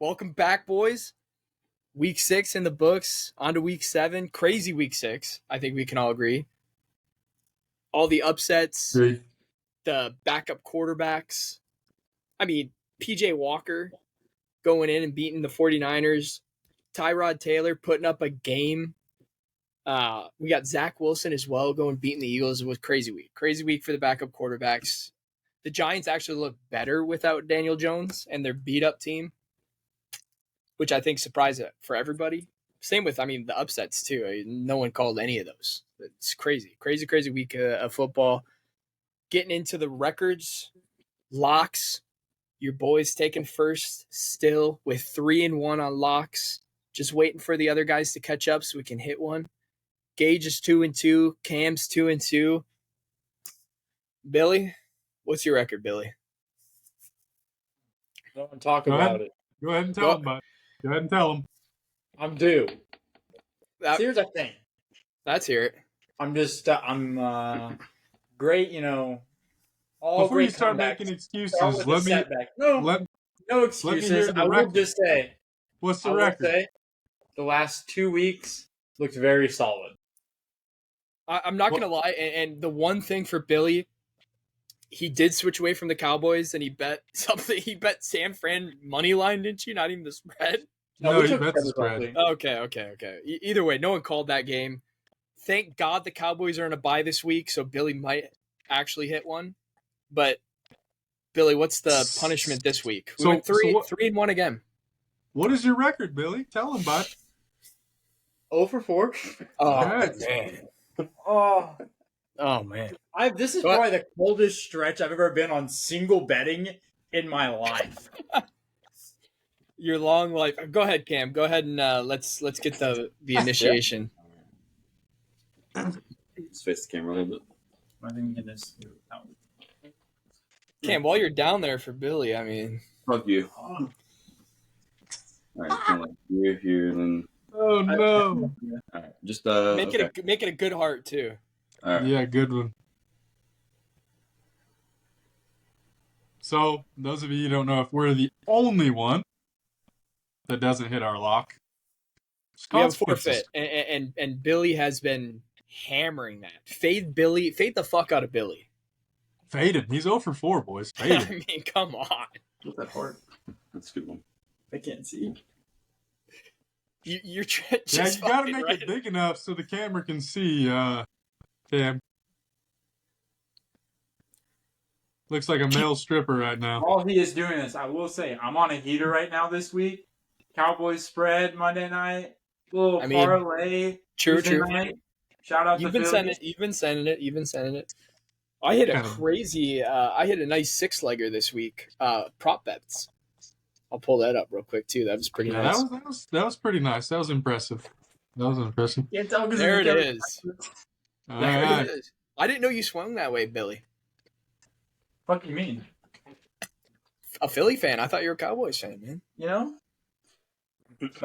Welcome back, boys. Week 6 in the books. On to week 7. Crazy week 6. I think we can all agree. All the upsets, the backup quarterbacks. I mean, PJ Walker going in and beating the 49ers. Tyrod Taylor putting up a game. We got Zach Wilson as well going beating the Eagles. It was crazy week. Crazy week for the backup quarterbacks. The Giants actually look better without Daniel Jones and their beat-up team, which I think surprised for everybody. Same with, the upsets too. No one called any of those. It's crazy. Crazy week of football. Getting into the records, locks. Your boys taking first still with 3-1 on locks. Just waiting for the other guys to catch up so we can hit one. Gage is 2-2. Cam's 2-2. Billy, what's your record, Billy? Don't talk about it. Go ahead and tell him, bud. Go ahead and tell him. I'm due. So here's the thing. Let's hear it. I'm great, all Before great you start comebacks. making excuses, No excuses. I will just say. What's the record? The last 2 weeks looked very solid. I'm not going to lie. And the one thing for Billy, he did switch away from the Cowboys and he bet something. He bet San Fran money line, didn't you? Not even the spread. No, he bet the spread. Okay. Either way, no one called that game. Thank God the Cowboys are in a bye this week, so Billy might actually hit one. But Billy, what's the punishment this week? We went 3-1 again. What is your record, Billy? Tell him, bud. 0 for 4. Oh, man. Oh, man. This is probably the coldest stretch I've ever been on single betting in my life. Your long life. Go ahead, Cam. Go ahead and let's get the initiation. Let's face the camera a little bit. I think we can just out. Cam, while you're down there for Billy, Fuck you. All right, so here, then. Oh no! All right, just make it a good heart too. All right. Yeah, good one. So, those of you who don't know, if we're the only one that doesn't hit our lock, we have forfeit, and Billy has been hammering that. Fade the fuck out of Billy. Fade him. He's 0 for 4, boys. Fade him. Come on. Not that hard. That's a good one. I can't see. You're just yeah, you gotta make it big enough so the camera can see. Cam. Looks like a male stripper right now. All he is doing is, I will say, I'm on a heater right now this week. Cowboys spread Monday night. Little parlay. True. Night. Shout out to Philly. You've been sending it. I hit a crazy. I hit a nice 6-legger this week. Prop bets. I'll pull that up real quick too. That was pretty nice. That was pretty nice. That was impressive. There it is. Right. It is. I didn't know you swung that way, Billy. What do you mean? A Philly fan. I thought you were a Cowboys fan, man. No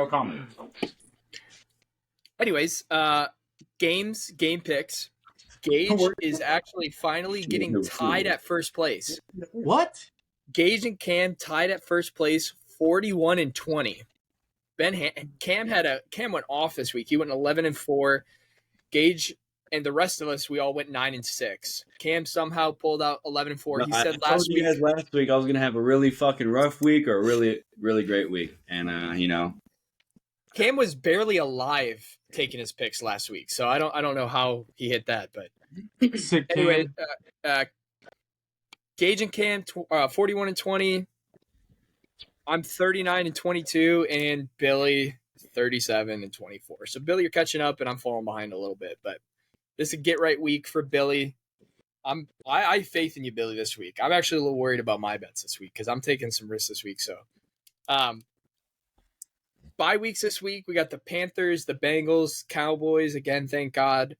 comment. Anyways, game picks. Gage is actually finally getting tied at first place. What? Gage and Cam tied at first place, 41-20. Cam went off this week. He went 11-4. Gage and the rest of us, we all went 9-6. Cam somehow pulled out 11-4. He said I told you guys last week I was gonna have a really fucking rough week or a really, really great week, and Cam was barely alive taking his picks last week, so I don't know how he hit that, but anyway, Gage and Cam 41-20. I'm 39-22, and Billy 37-24. So Billy, you're catching up, and I'm falling behind a little bit, but this is a get right week for Billy. I have faith in you, Billy, this week. I'm actually a little worried about my bets this week because I'm taking some risks this week. So, bye weeks this week. We got the Panthers, the Bengals, Cowboys. Again, thank God.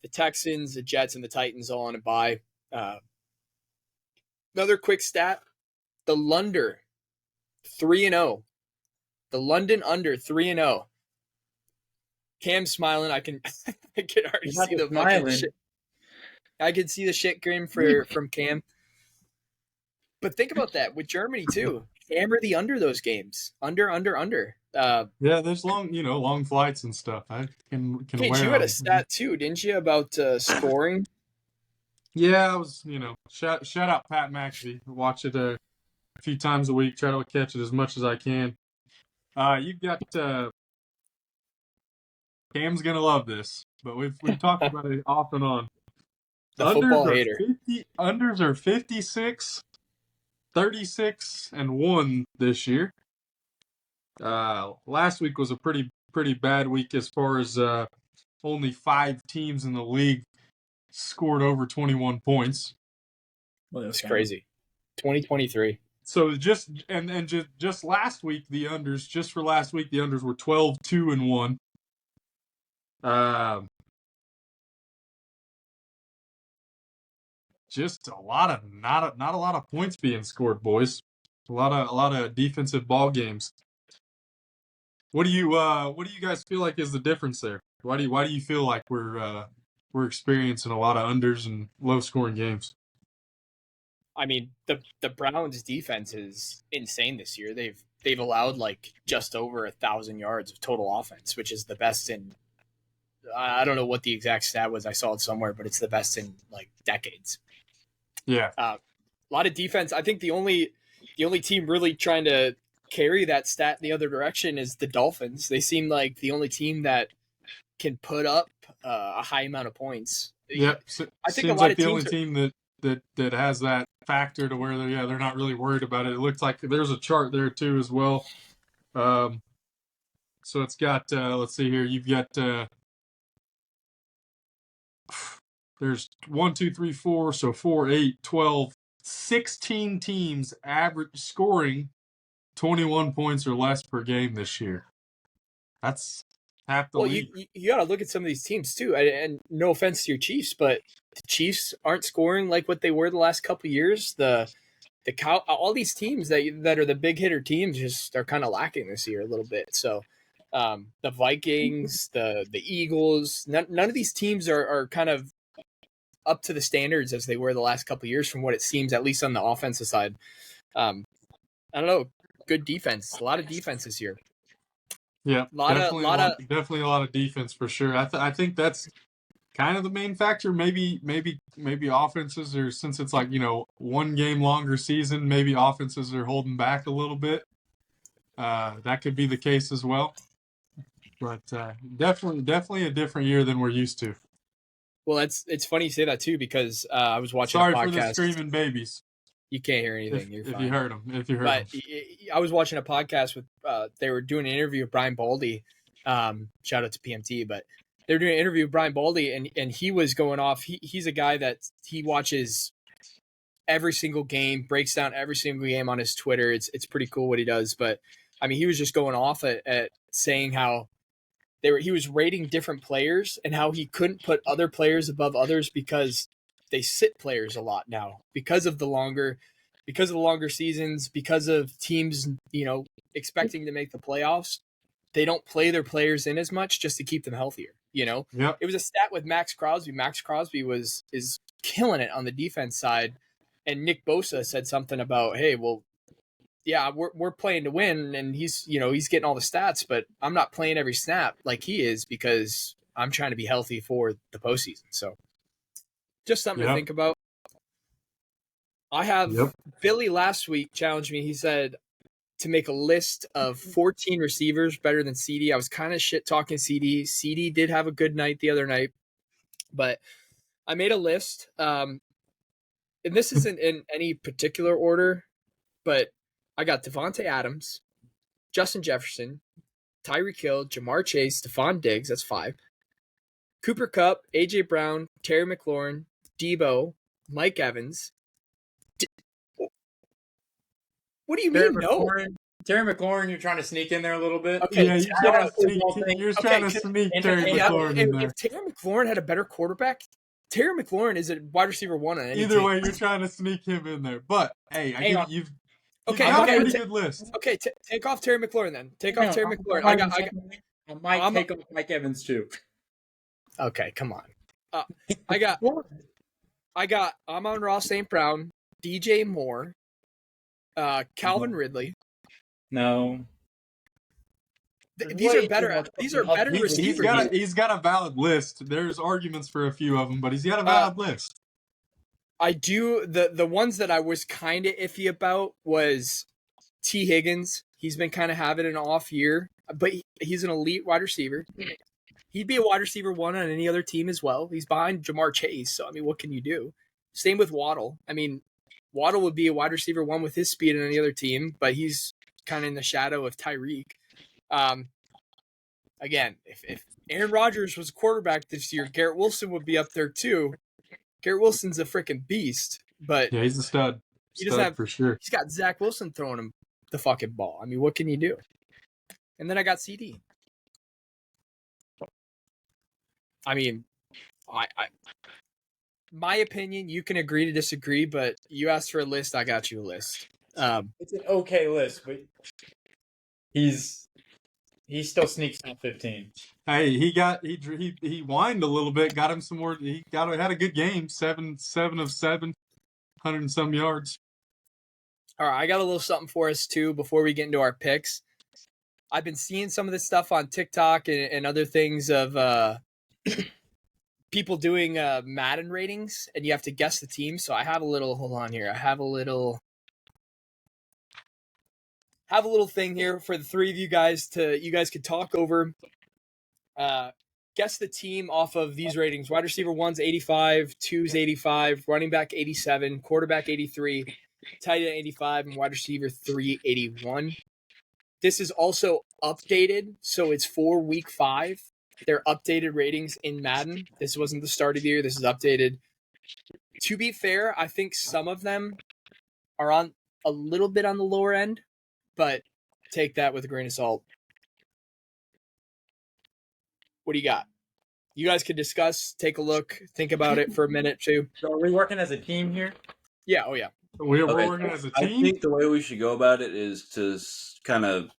The Texans, the Jets, and the Titans all on a bye. Another quick stat: the Lunder 3-0. The London under 3-0. Cam's smiling. I can already see the fucking shit. I can see the shit grin from Cam. But think about that with Germany too. hammer the under those games. Under. Yeah, there's long flights and stuff. I can Cage, wear you had a them. stat too, didn't you, about scoring? Yeah, I was, shout out Pat McAfee. Watch it a few times a week. Try to catch it as much as I can. You've got Cam's gonna love this, but we've talked about it off and on. The football hater. Unders are 56, 36, and 1 this year. Last week was a pretty bad week as far as only 5 teams in the league scored over 21 points. Well, that's crazy. 2023. So just last week the unders were 12, 2, and 1. Just a lot of not a lot of points being scored, boys. A lot of defensive ball games. What do you guys feel like is the difference there? Why do you feel like we're experiencing a lot of unders and low scoring games? I mean, the Browns defense is insane this year. They've allowed like just over 1,000 yards of total offense, which is the best in, I don't know what the exact stat was. I saw it somewhere, but it's the best in like decades. Yeah. A lot of defense. I think the only team really trying to carry that stat in the other direction is the Dolphins. They seem like the only team that can put up a high amount of points. Yep. I think seems a lot like of the teams only team that has that factor to where they're not really worried about it. It looks like there's a chart there too as well. So it's got let's see here. You've got there's 1, 2, 3, 4, so 4, 8, 12, 16 teams average scoring 21 points or less per game this year. That's half the league. You got to look at some of these teams too. And no offense to your Chiefs, but the Chiefs aren't scoring like what they were the last couple of years. All these teams that are the big hitter teams just are kind of lacking this year a little bit. So the Vikings, the Eagles, none of these teams are kind of up to the standards as they were the last couple of years from what it seems, at least on the offensive side. I don't know. Good defense. A lot of defense this year. Yeah, definitely a lot of defense for sure. I think that's kind of the main factor. Maybe offenses are, since it's like, 1 game longer season, maybe offenses are holding back a little bit. That could be the case as well. But definitely a different year than we're used to. Well, it's funny you say that too, because I was watching Sorry a podcast. for the screaming babies. You can't hear anything. You're fine. If you heard them. But I was watching a podcast with they were doing an interview with Brian Baldy. Shout out to PMT, but they were doing an interview with Brian Baldy, and he was going off. He's a guy that he watches every single game, breaks down every single game on his Twitter. It's pretty cool what he does. But I mean, he was just going off at saying how he was rating different players and how he couldn't put other players above others because they sit players a lot now because of the longer seasons, because of teams, expecting to make the playoffs. They don't play their players in as much just to keep them healthier. Yep. It was a stat with Max Crosby. Max Crosby is killing it on the defense side. And Nick Bosa said something about, hey, well, yeah, we're playing to win, and he's getting all the stats, but I'm not playing every snap like he is because I'm trying to be healthy for the postseason. So just something to think about. I have Billy last week challenged me. He said to make a list of 14 receivers better than CD. I was kind of shit talking CD. CD did have a good night the other night, but I made a list. And this isn't in any particular order, but I got Devontae Adams, Justin Jefferson, Tyreek Hill, Jamar Chase, Stephon Diggs, that's 5. Cooper Kupp, A.J. Brown, Terry McLaurin, Debo, Mike Evans. What do you mean, no? Terry McLaurin, you're trying to sneak in there a little bit. Okay, yeah, you're trying to sneak Terry McLaurin in there. If Terry McLaurin had a better quarterback, Terry McLaurin is a wide receiver 1 on any Either team. way, you're trying to sneak him in there. But hey, you've Okay, got a pretty good list. Okay, take off Terry McLaurin then. Take off Terry McLaurin. I might take off Mike Evans too. Okay, come on. I got Amon-Ra St. Brown, DJ Moore, Calvin Ridley. No. These are better. These are better receivers. He's got a valid list. There's arguments for a few of them, but he's got a valid list. I do. The ones that I was kind of iffy about was T. Higgins. He's been kind of having an off year, but he's an elite wide receiver. He'd be a wide receiver 1 on any other team as well. He's behind Jamar Chase, so I mean, what can you do? Same with Waddle. I mean, Waddle would be a wide receiver 1 with his speed on any other team, but he's kind of in the shadow of Tyreek. Again, if Aaron Rodgers was a quarterback this year, Garrett Wilson would be up there too. Garrett Wilson's a freaking beast, but yeah, he's a stud. He doesn't have for sure. He's got Zach Wilson throwing him the fucking ball. I mean, what can you do? And then I got CD. I mean, I my opinion, you can agree to disagree, but you asked for a list, I got you a list. It's an okay list, but he still sneaks top 15. Hey, he whined a little bit, got him some more. Had a good game, 7 of 7, 100 and some yards. All right, I got a little something for us too before we get into our picks. I've been seeing some of this stuff on TikTok and other things of people doing Madden ratings, and you have to guess the team. So I have a little. Hold on here. I have a little thing here for the three of you guys could talk over. Guess the team off of these ratings. Wide receiver 1's 85, 2's 85, running back 87, quarterback 83, tight end 85, and wide receiver 3 81. This is also updated, so it's for week 5. They're updated ratings in Madden. This wasn't the start of the year. This is updated. To be fair, I think some of them are on a little bit on the lower end, but take that with a grain of salt. What do you got? You guys could discuss, take a look, think about it for a minute too. So are we working as a team here? Yeah, oh yeah. We're working as a team? I think the way we should go about it is to kind of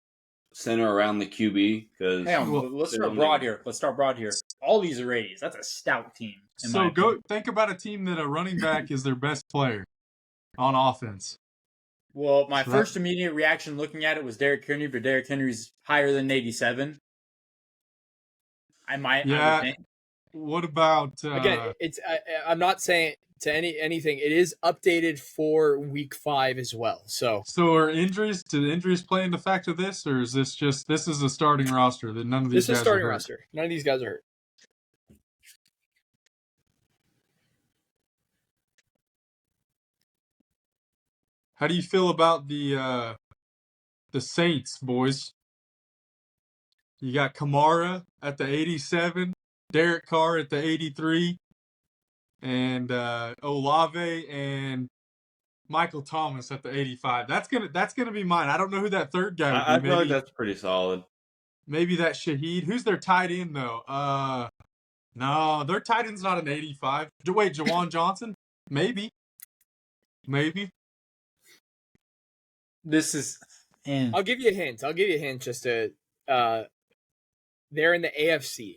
center around the QB. Let's start broad here. All these are 80s. That's a stout team. So think about a team that a running back is their best player on offense. Well, my first immediate reaction looking at it was Derrick Henry, but Derrick Henry's higher than 87. I would think. What about again? It's I'm not saying to anything. It is updated for week 5 as well. So are injuries? Do the injuries play into factor this, or is this is a starting roster that none of these? This guys is starting are hurt? roster. None of these guys are hurt. How do you feel about the Saints, boys? You got Kamara at the 87, Derek Carr at the 83, and Olave and Michael Thomas at the 85. That's gonna be mine. I don't know who that third guy would be. I feel like that's pretty solid. Maybe that Shaheed. Who's their tight end though? No, their tight end's not an 85. Wait, Jawan Johnson? Maybe. This is. I'll give you a hint. Just to. They're in the AFC.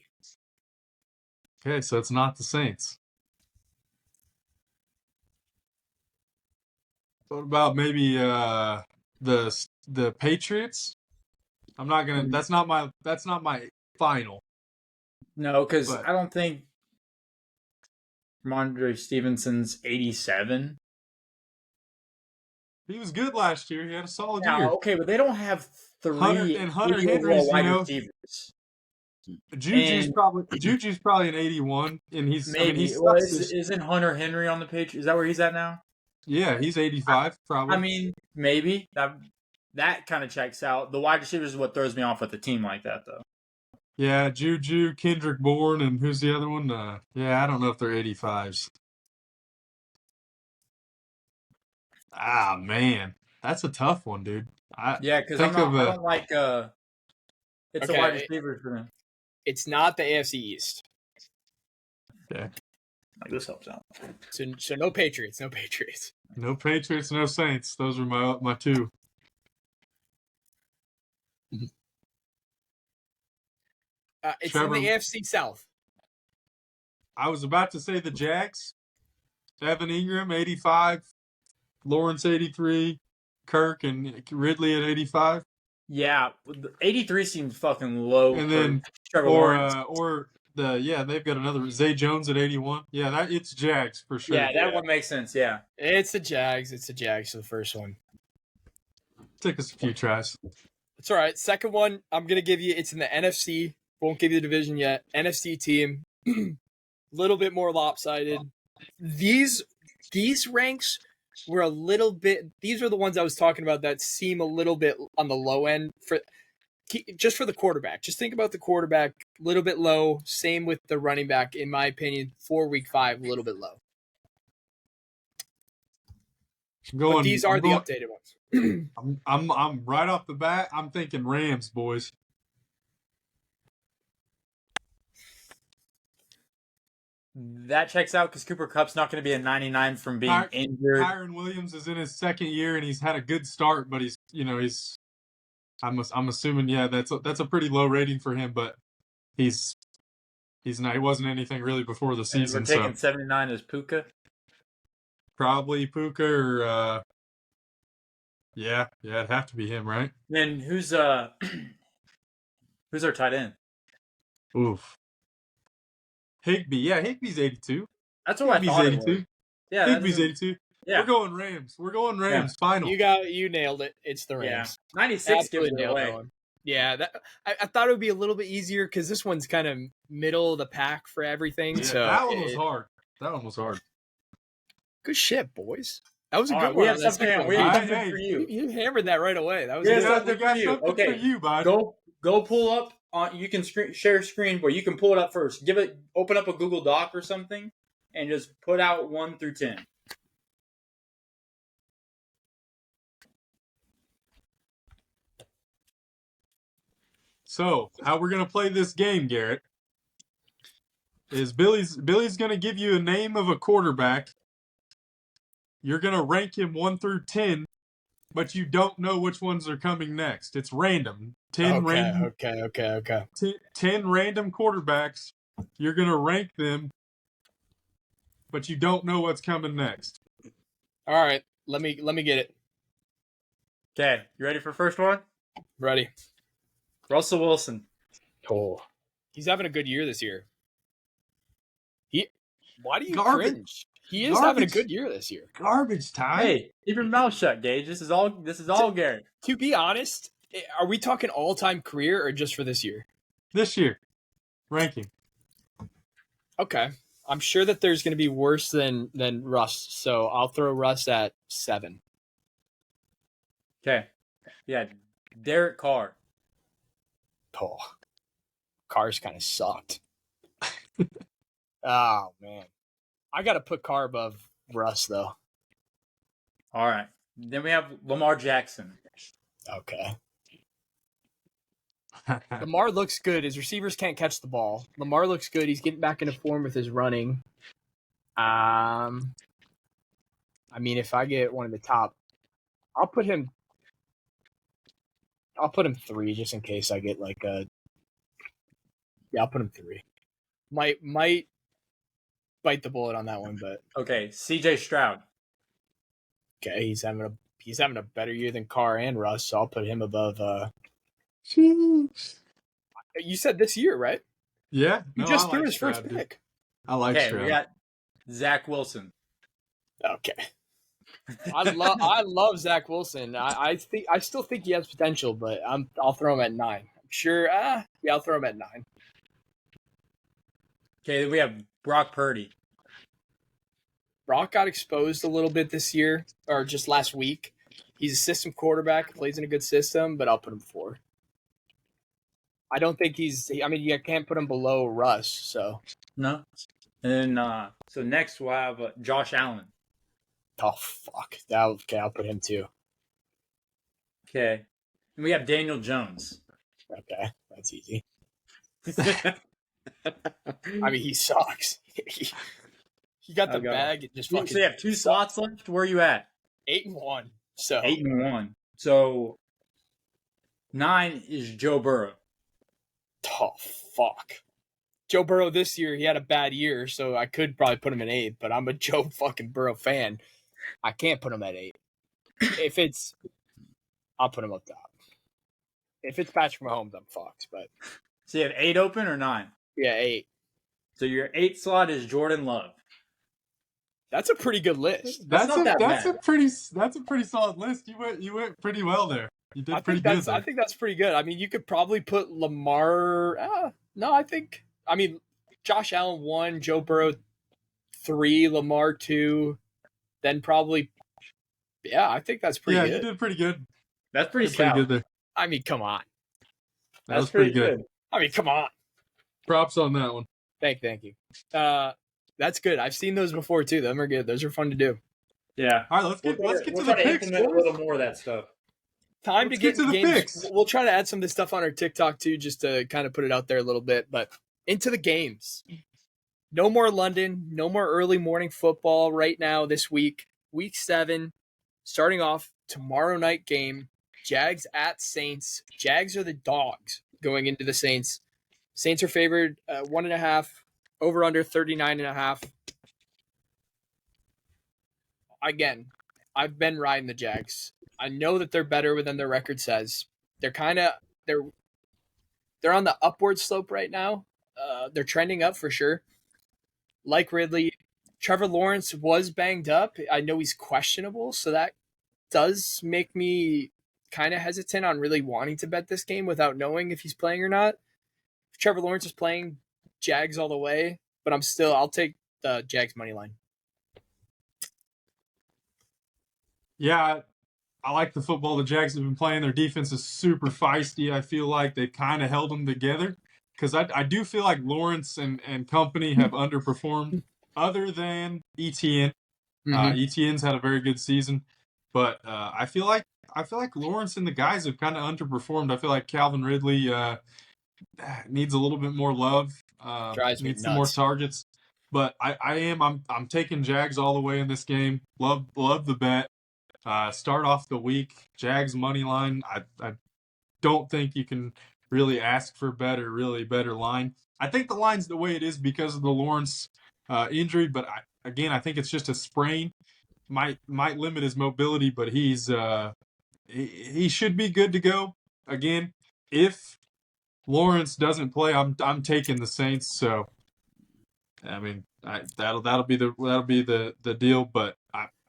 Okay, so it's not the Saints. What about maybe the Patriots? I'm not gonna. That's not my final. No, because I don't think Ramondre Stevenson's 87. He was good last year. He had a solid year. Okay, but they don't have three Hunter Henry's, wide receivers. Juju's probably an 81, and he's maybe. Isn't Hunter Henry on the Patriots? Is that where he's at now? Yeah, he's 85 probably. I mean, maybe that kind of checks out. The wide receivers is what throws me off with a team like that, though. Yeah, Juju, Kendrick Bourne, and who's the other one? Yeah, I don't know if they're 85s. Ah, man, that's a tough one, dude. Because I don't like. It's a wide receiver for me. It's not the AFC East. Okay. Like this helps out. So no Patriots. No Patriots, no Saints. Those are my two. It's Trevor, in the AFC South. I was about to say the Jags. Evan Ingram, 85. Lawrence, 83. Kirk and Ridley at 85. Yeah, 83 seems fucking low. And then Trevor Lawrence. They've got another Zay Jones at 81. Yeah, it's Jags for sure. Yeah, that one makes sense. Yeah, it's the Jags. It's the Jags for the first one. Take us a few tries. It's all right. Second one, I'm gonna give you. It's in the NFC. Won't give you the division yet. NFC team, little bit more lopsided. These ranks were a little bit. These are the ones I was talking about that seem a little bit on the low end for the quarterback. Just think about the quarterback, a little bit low. Same with the running back, in my opinion. For week 5, a little bit low. But these are the updated ones. I'm right off the bat. I'm thinking Rams, boys. That checks out because Cooper Kupp's not going to be a 99 from being injured. Kyron Williams is in his second year and he's had a good start, but I'm assuming that's a pretty low rating for him, but he's not. He wasn't anything really before the season. And we're taking 79 as Puka. Probably Puka or it'd have to be him, right? Then who's our tight end? Oof. Higby. Yeah, Higby's 82. That's what Higby's I thought 82. It was. Yeah, Higby's 82. Yeah. We're going Rams. Yeah. Final. You nailed it. It's the Rams. Yeah. 96 gives it away. Yeah, I thought it would be a little bit easier because this one's kind of middle of the pack for everything. Yeah, so that one was hard. Good shit, boys. That was a good one. We have something for you. You hammered that right away. That was something for you. Okay, for you, bud. Go pull up. You can share screen, but you can pull it up first. Open up a Google Doc or something, and just put out 1 through 10. So, how we're gonna play this game, Garrett, is Billy's gonna give you a name of a quarterback. You're gonna rank him 1 through 10, but you don't know which ones are coming next. It's random. 10 random. Okay. 10 random quarterbacks. You're gonna rank them, but you don't know what's coming next. All right, let me get it. Okay, you ready for the first one? Ready. Russell Wilson. Oh, he's having a good year this year. Why do you cringe? He is having a good year this year. Garbage time. Hey, keep your mouth shut, Gage. This is all Garrett. To be honest, are we talking all-time career or just for this year? This year. Ranking. Okay. I'm sure that there's going to be worse than Russ, so I'll throw Russ at 7. Okay. Yeah, Derek Carr. Oh, Carr's kind of sucked. Oh, man. I got to put Carr above Russ, though. All right. Then we have Lamar Jackson. Okay. Lamar looks good. His receivers can't catch the ball. Lamar looks good. He's getting back into form with his running. I mean, if I get one of the top, I'll put him 3 just in case I get like a. Yeah, I'll put him 3. Might bite the bullet on that one, but okay. C.J. Stroud. Okay, he's having a better year than Carr and Russ, so I'll put him above. Jeez. You said this year, right? Yeah, he just threw his first pick. Dude. I like Stroud. We got Zach Wilson. Okay. I love Zach Wilson. I still think he has potential, but I'll throw him at 9. I'm sure. I'll throw him at 9. Okay, then we have Brock Purdy. Brock got exposed a little bit this year, or just last week. He's a system quarterback, plays in a good system, but I'll put him 4. I don't think I mean, you can't put him below Russ, so. No. And then, so next we'll have Josh Allen. Oh, fuck. Okay, I'll put him 2. Okay. And we have Daniel Jones. Okay, that's easy. I mean, he sucks. He got the bag and just fucking. So you have 2 slots left. Where are you at? 8-1. So 8-1. So 9 is Joe Burrow. Oh, fuck. Joe Burrow this year, he had a bad year, so I could probably put him in 8, but I'm a Joe fucking Burrow fan. I can't put him at 8. If it's I'll put him up top. If it's Patrick Mahomes, I'm fucked. But so you have 8 open or 9? Yeah, 8. So your 8 slot is Jordan Love. That's a pretty good list. That's a pretty solid list. You went pretty well there. You did pretty good there. I think that's pretty good. I mean, you could probably put Lamar. No, Josh Allen 1, Joe Burrow 3, Lamar 2, then probably. Yeah, I think that's pretty good. Yeah, you did pretty good. That's pretty good there. I mean, come on. That's pretty good. I mean, come on. Props on that one. Thank you. That's good. I've seen those before too. Them are good. Those are fun to do. Yeah. All right, let's get to the picks. A little more of that stuff. Time to get to the games. Picks. We'll try to add some of this stuff on our TikTok too, just to kind of put it out there a little bit. But into the games. No more London. No more early morning football right now this week. Week 7, starting off tomorrow night game. Jags at Saints. Jags are the dogs going into the Saints. Saints are favored 1.5. Over under 39.5. Again, I've been riding the Jags. I know that they're better than their record says. They're on the upward slope right now. They're trending up for sure. Like Ridley, Trevor Lawrence was banged up. I know he's questionable, so that does make me kind of hesitant on really wanting to bet this game without knowing if he's playing or not. If Trevor Lawrence is playing, Jags all the way, but I'll take the Jags money line. Yeah, I like the football the Jags have been playing. Their defense is super feisty. I feel like they've kind of held them together because I do feel like Lawrence and company have underperformed other than Etienne. Etienne's had a very good season, but I feel like Lawrence and the guys have kind of underperformed. I feel like Calvin Ridley needs a little bit more love. Needs some more targets. But I'm taking Jags all the way in this game. Love the bet. Start off the week, Jags money line. I don't think you can really ask for better line. I think the line's the way it is because of the Lawrence injury, but I think it's just a sprain. Might limit his mobility, but he should be good to go. Again, if Lawrence doesn't play, I'm taking the Saints. So, I mean, that'll be the deal. But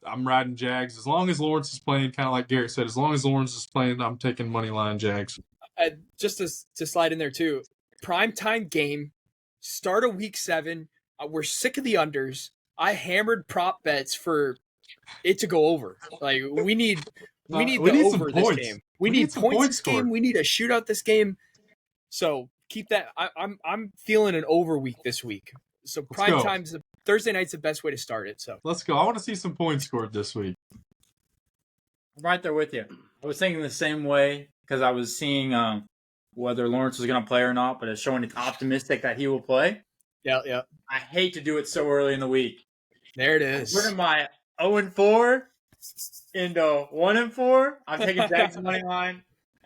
I'm riding Jags as long as Lawrence is playing. Kind of like Garrett said, as long as Lawrence is playing, I'm taking money line Jags. Just to slide in there too, primetime game, start of week 7. We're sick of the unders. I hammered prop bets for it to go over. Like we need the over this game. We need points this game. We need a shootout this game. So keep that. I'm feeling an over week this week. So prime time's Thursday night's the best way to start it. So let's go. I want to see some points scored this week. I'm right there with you. I was thinking the same way because I was seeing whether Lawrence was going to play or not, but it's showing it's optimistic that he will play. Yeah. I hate to do it so early in the week. There it is. We're in my 0-4 into 1-4. I'm taking Jags money line.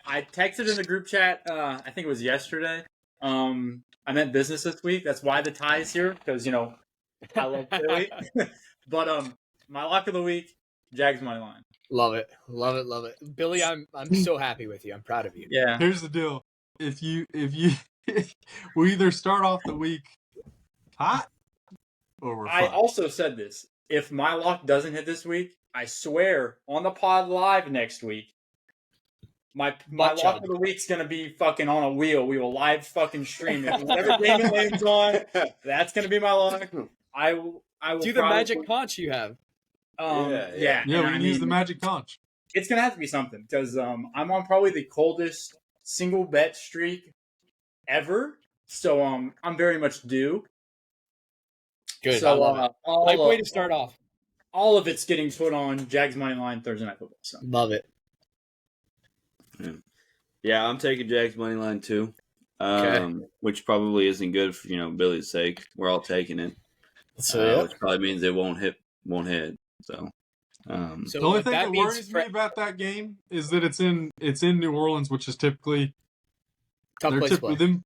I texted in the group chat. I think it was yesterday. I meant business this week. That's why the tie is here because I love Philly. But my lock of the week, Jags money line. Love it. Billy, I'm so happy with you. I'm proud of you. Yeah. Here's the deal. If you we either start off the week hot or we're fine. I also said this. If my lock doesn't hit this week, I swear on the pod live next week, my lock of the week's gonna be fucking on a wheel. We will live fucking stream it. Whatever game it lands on, that's gonna be my lock. I will do the magic conch you have. Yeah. We can use the magic conch. It's gonna have to be something because I'm on probably the coldest single bet streak ever. So I'm very much due. Good. So way to start off. All of it's getting put on Jags money line Thursday night football. So. Love it. Yeah, I'm taking Jags money line too. Which probably isn't good for Billy's sake. We're all taking it. Which probably means it won't hit. So the only thing that worries me about that game is that it's in New Orleans, which is typically tough place to play. Them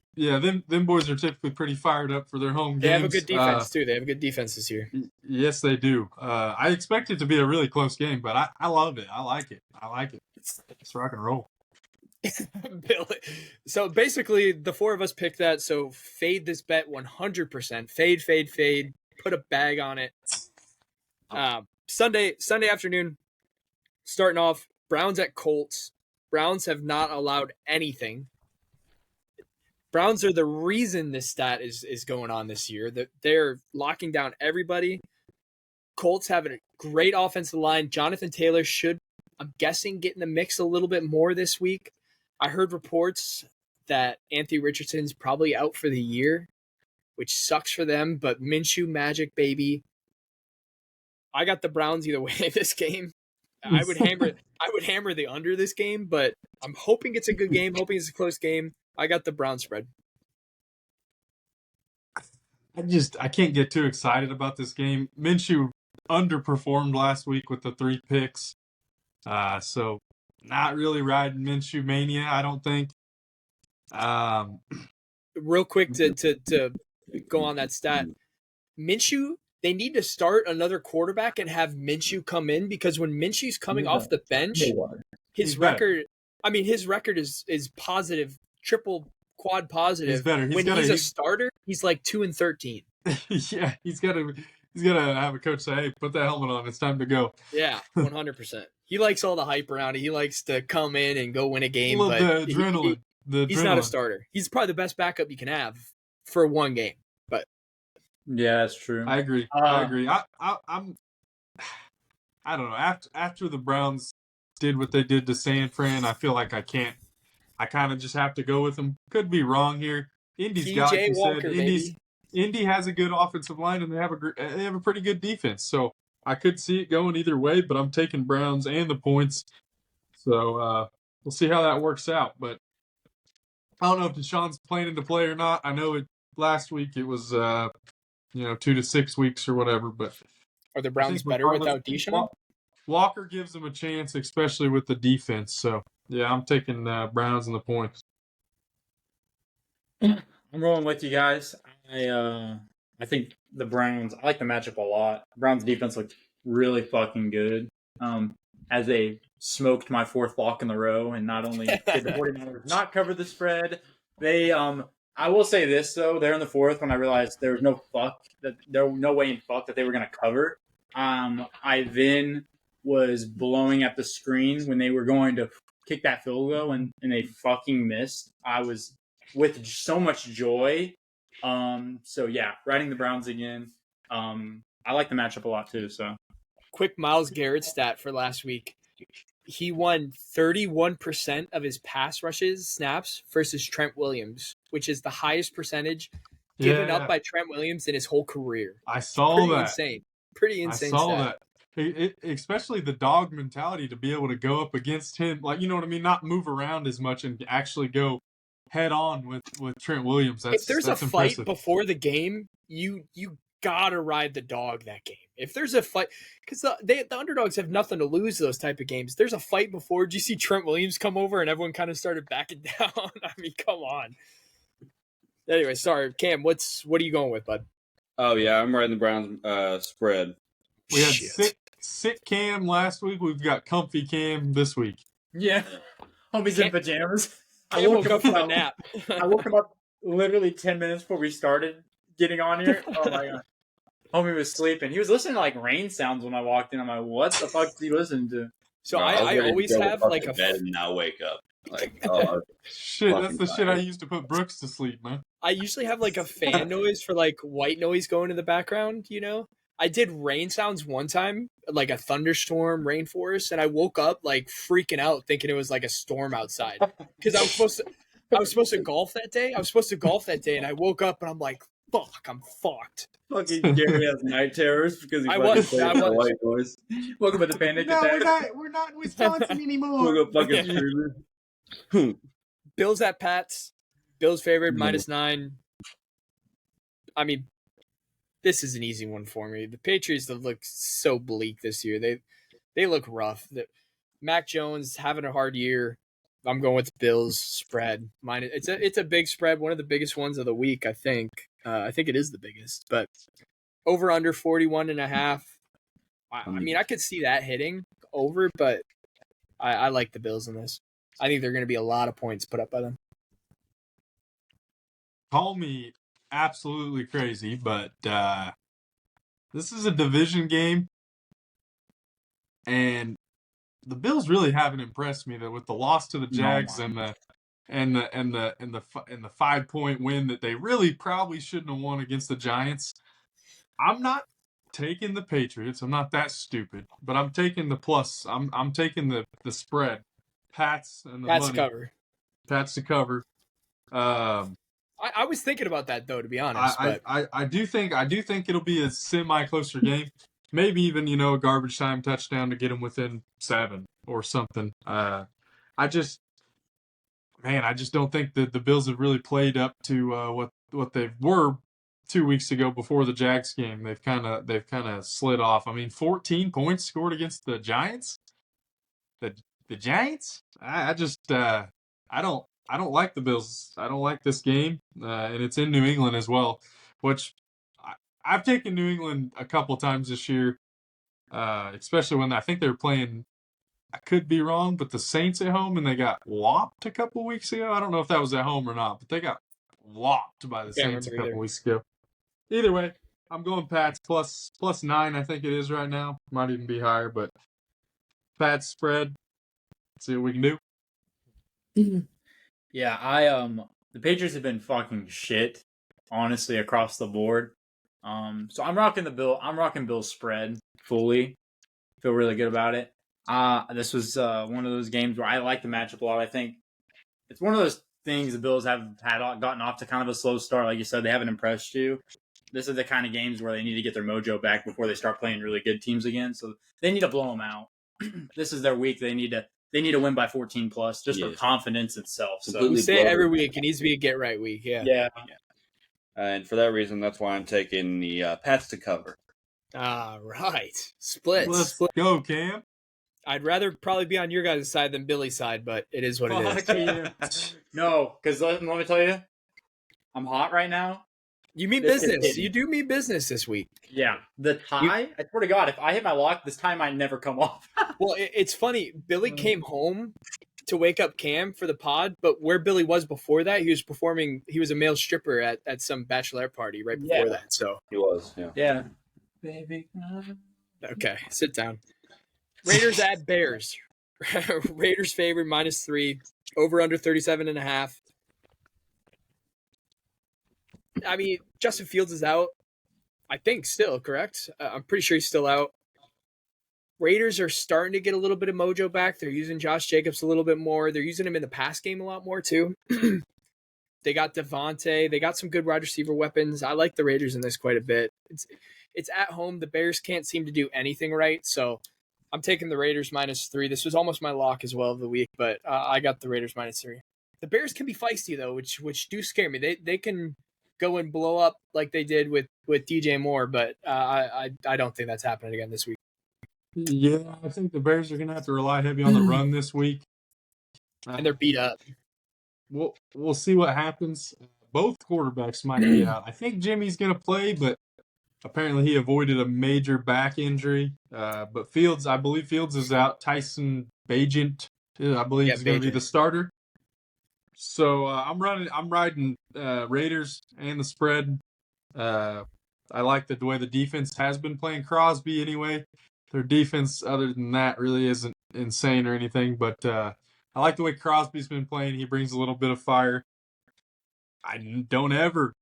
boys are typically pretty fired up for their home games. They have a good defense too. They have a good defense this year. Yes, they do. I expect it to be a really close game, but I love it. I like it. Let's rock and roll. Billy. So basically, the four of us picked that. So fade this bet 100%. Fade. Put a bag on it. Sunday afternoon, starting off, Browns at Colts. Browns have not allowed anything. Browns are the reason this stat is going on this year. That they're locking down everybody. Colts have a great offensive line. Jonathan Taylor should, I'm guessing, get in the mix a little bit more this week. I heard reports that Anthony Richardson's probably out for the year, which sucks for them, but Minshew magic, baby. I got the Browns either way in this game. I would hammer the under this game, but I'm hoping it's a good game, hoping it's a close game. I got the Browns spread. I can't get too excited about this game. Minshew underperformed last week with the 3 picks. So not really riding Minshew mania, I don't think. Real quick to go on that stat. Minshew, they need to start another quarterback and have Minshew come in, because when Minshew's coming off the bench, his record is positive, triple, quad positive. He's better. When he's a starter, he's like 2-13. Yeah, he's gotta have a coach say, "Hey, put that helmet on. It's time to go." Yeah, 100%. He likes all the hype around it. He likes to come in and go win a game. But the adrenaline. He's not a starter. He's probably the best backup you can have for one game. But yeah, that's true. I agree. I don't know. After the Browns did what they did to San Fran, I feel like I kind of just have to go with them. Could be wrong here. Indy's got, like you said, Indy has a good offensive line, and they have a pretty good defense. So I could see it going either way, but I'm taking Browns and the points. So we'll see how that works out. But I don't know if Deshaun's planning to play or not. I know last week it was 2 to 6 weeks or whatever. But are the Browns better without Deshaun? Walker gives them a chance, especially with the defense. So yeah, I'm taking Browns and the points. I'm rolling with you guys. I think the Browns, I like the matchup a lot. Browns defense looked really fucking good. As they smoked my 4th lock in the row, and not only did the 49ers not cover the spread, they I will say this though, there in the 4th when I realized there was no way in fuck that they were gonna cover. I then was blowing at the screen when they were going to kick that field goal and they fucking missed. I was with so much joy. So yeah, riding the Browns again. I like the matchup a lot too. So quick Myles Garrett stat for last week. He won 31% of his pass rushes snaps versus Trent Williams, which is the highest percentage given up by Trent Williams in his whole career. I saw that. Pretty insane. I saw that. Especially the dog mentality to be able to go up against him, like, you know what I mean, not move around as much and actually go head on with Trent Williams. If there's a fight impressive. before the game, you gotta ride the dog that game. If there's a fight, because the underdogs have nothing to lose those type of games. There's a fight before. Did you see Trent Williams come over and everyone kind of started backing down? I mean, come on. Anyway, sorry, Cam. What are you going with, bud? Oh yeah, I'm riding the Browns spread. We had sick Cam last week. We've got comfy Cam this week. Yeah, homie's in pajamas. I woke up from a nap. I woke him up literally 10 minutes before we started getting on here. Oh my god. Homie was sleeping. He was listening to like rain sounds when I walked in. I'm like, what the fuck is he listening to? So I always have like a bed and now wake up. Like, shit, that's the shit I used to put Brooks to sleep, man. I usually have like a fan noise for like white noise going in the background, you know? I did rain sounds one time, like a thunderstorm, rainforest, and I woke up like freaking out thinking it was like a storm outside. Because I was supposed to golf that day. And I woke up and I'm like, fuck, I'm fucked. Fucking Gary has night terrors because he white noise. Welcome to the panic attack. We're not in Wisconsin anymore. We'll go fucking screaming. Bills at Pats. Bills favored -9. I mean, this is an easy one for me. The Patriots have looked so bleak this year. They look rough. Mac Jones having a hard year. I'm going with Bills spread. It's a big spread, one of the biggest ones of the week, I think. I think it is the biggest, but over under 41.5. I mean, I could see that hitting over, but I like the Bills in this. I think there are going to be a lot of points put up by them. Call me absolutely crazy, but this is a division game, and the Bills really haven't impressed me. That with the loss to the Jags and the 5-point win that they really probably shouldn't have won against the Giants. I'm not taking the Patriots. I'm not that stupid, but I'm taking the plus. I'm taking the spread. Pats and the Pats money. to cover. Pats to cover. I was thinking about that though, to be honest. I do think it'll be a semi-closer game. Maybe even a garbage time touchdown to get them within 7 or something. I just don't think that the Bills have really played up to what they were 2 weeks ago before the Jags game. They've kind of slid off. I mean, 14 points scored against the Giants. The Giants? I don't like the Bills. I don't like this game, and it's in New England as well, which I've taken New England a couple times this year, especially when I think they were playing, I could be wrong, but the Saints at home, and they got whopped a couple weeks ago. I don't know if that was at home or not, but they got whopped by the Saints a couple weeks ago. Either way, I'm going Pats plus 9, I think it is right now. Might even be higher, but Pats spread. Let's see what we can do. Mm-hmm. Yeah, the Patriots have been fucking shit, honestly, across the board. So I'm rocking Bill's spread fully. Feel really good about it. This was one of those games where I like the matchup a lot. I think it's one of those things the Bills have gotten off to kind of a slow start. Like you said, they haven't impressed you. This is the kind of games where they need to get their mojo back before they start playing really good teams again. So they need to blow them out. This is their week. They need to win by 14 plus just for confidence itself. So we say it every week. It needs to be a get right week. Yeah. And for that reason, that's why I'm taking the Pats to cover. All right. Split. Let's go, Cam. I'd rather probably be on your guys' side than Billy's side, but it is what it is. No, because let me tell you, I'm hot right now. You mean business. You do mean business this week. Yeah. The tie, I swear to God, if I hit my lock, this tie might never come off. Well, it's funny. Billy came home to wake up Cam for the pod, but where Billy was before that, he was a male stripper at some bachelorette party right before that. So he was, yeah. Baby. Okay, sit down. Raiders at Bears. Raiders favored -3. Over under 37.5. I mean, Justin Fields is out. I think still, correct? I'm pretty sure he's still out. Raiders are starting to get a little bit of mojo back. They're using Josh Jacobs a little bit more. They're using him in the pass game a lot more, too. They got Devontae. They got some good wide receiver weapons. I like the Raiders in this quite a bit. It's at home. The Bears can't seem to do anything right, so I'm taking the Raiders -3. This was almost my lock as well of the week, but I got the Raiders -3. The Bears can be feisty, though, which do scare me. They can go and blow up like they did with DJ Moore, but I don't think that's happening again this week. Yeah, I think the Bears are going to have to rely heavy on the run this week. And they're beat up. We'll see what happens. Both quarterbacks might be out. I think Jimmy's going to play, but apparently he avoided a major back injury. But Fields, I believe Fields is out. Tyson Bagent, I believe, is going to be the starter. So I'm riding Raiders and the spread. I like the way the defense has been playing. Crosby anyway. Their defense, other than that, really isn't insane or anything. But I like the way Crosby's been playing. He brings a little bit of fire. I don't ever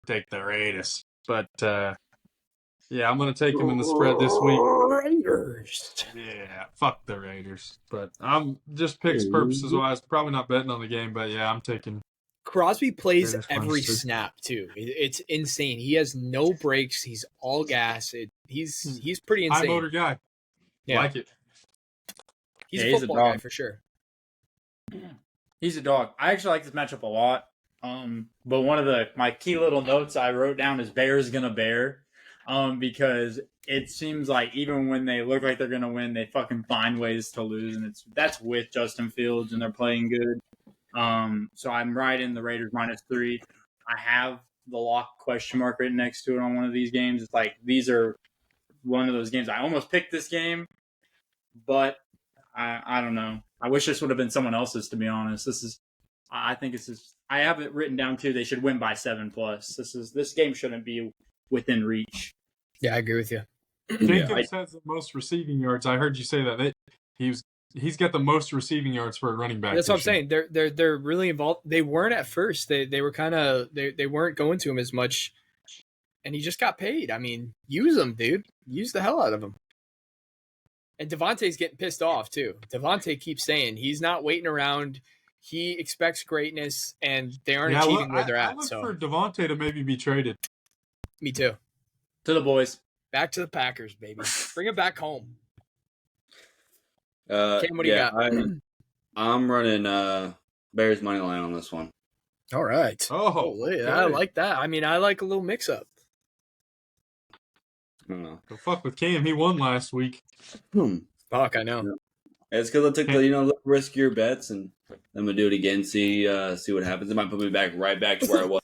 take the Raiders, but yeah, I'm going to take them in the spread this week. Raiders. Yeah, fuck the Raiders. But I'm just picks purposes wise, probably not betting on the game, but yeah, I'm taking. Crosby plays every snap too. It's insane. He has no breaks. He's all gas. He's pretty insane. High motor guy. Yeah. Like it. He's a football guy for sure. He's a dog. I actually like this matchup a lot. But one of my key little notes I wrote down is Bears gonna bear. Because it seems like even when they look like they're gonna win, they fucking find ways to lose, and that's with Justin Fields and they're playing good. So I'm riding the Raiders -3. I have the lock question mark written next to it on one of these games. It's like these are one of those games. I almost picked this game, but I don't know. I wish this would have been someone else's, to be honest. I think this is. I have it written down too. They should win by 7+. This game shouldn't be within reach. Yeah, I agree with you. Jenkins has the most receiving yards. I heard you say that. He's got the most receiving yards for a running back. That's what I'm saying. They're really involved. They weren't at first. They were kind of they weren't going to him as much, and he just got paid. I mean, use him, dude. Use the hell out of him. And Devontae's getting pissed off too. Devontae keeps saying he's not waiting around. He expects greatness, and they aren't achieving where they're at. I look for Devontae to maybe be traded. Me too. To the boys. Back to the Packers, baby. Bring him back home. Cam, what do you got? I'm running Bears money line on this one. All right. I like that. I mean, I like a little mix-up. I don't know. Go fuck with Cam. He won last week. Fuck, I know. Yeah. It's because I took the riskier bets, and I'm gonna do it again. See what happens. It might put me right back to where I was.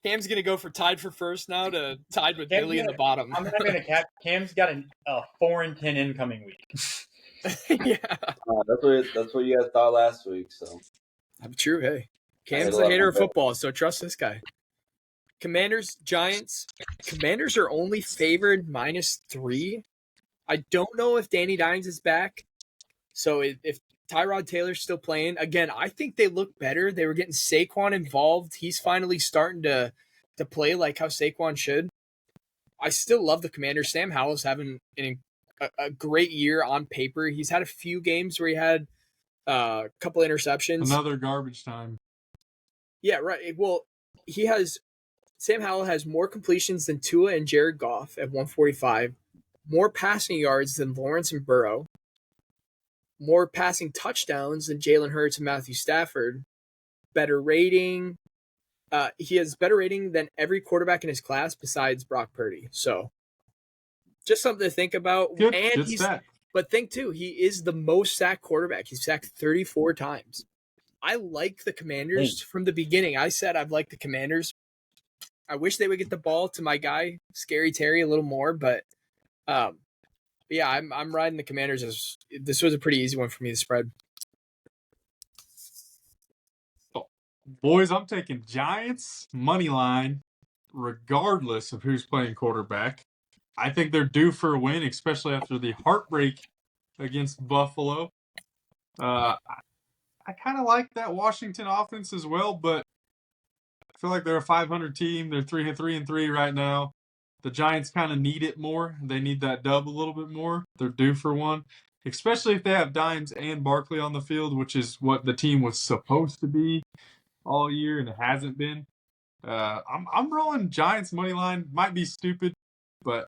Cam's gonna go for tied for first now to tied with Billy in the bottom. I'm not gonna cap. Cam's got a 4-10 incoming week. Yeah, that's what you guys thought last week. So I'm true. Hey, Cam's a hater of football, so trust this guy. Commanders, Giants. Commanders are only favored -3. I don't know if Danny Dimes is back. So if Tyrod Taylor's still playing, again, I think they look better. They were getting Saquon involved. He's finally starting to play like how Saquon should. I still love the Commanders. Sam Howell's having a great year on paper. He's had a few games where he had a couple interceptions. Another garbage time. Yeah, right. Well, Sam Howell has more completions than Tua and Jared Goff at 145, more passing yards than Lawrence and Burrow, more passing touchdowns than Jalen Hurts and Matthew Stafford, better rating. He has better rating than every quarterback in his class besides Brock Purdy. So just something to think about. Good stat. But think too, he is the most sacked quarterback. He's sacked 34 times. I like the Commanders from the beginning. I said I've liked the Commanders. I wish they would get the ball to my guy, Scary Terry, a little more, but yeah, I'm riding the Commanders. This was a pretty easy one for me to spread. Boys, I'm taking Giants money line, regardless of who's playing quarterback. I think they're due for a win, especially after the heartbreak against Buffalo. I kind of like that Washington offense as well, but I feel like they're a 500 team. They're 3-3 right now. The Giants kind of need it more. They need that dub a little bit more. They're due for one, especially if they have Dimes and Barkley on the field, which is what the team was supposed to be all year, and it hasn't been. I'm rolling Giants money line. Might be stupid, but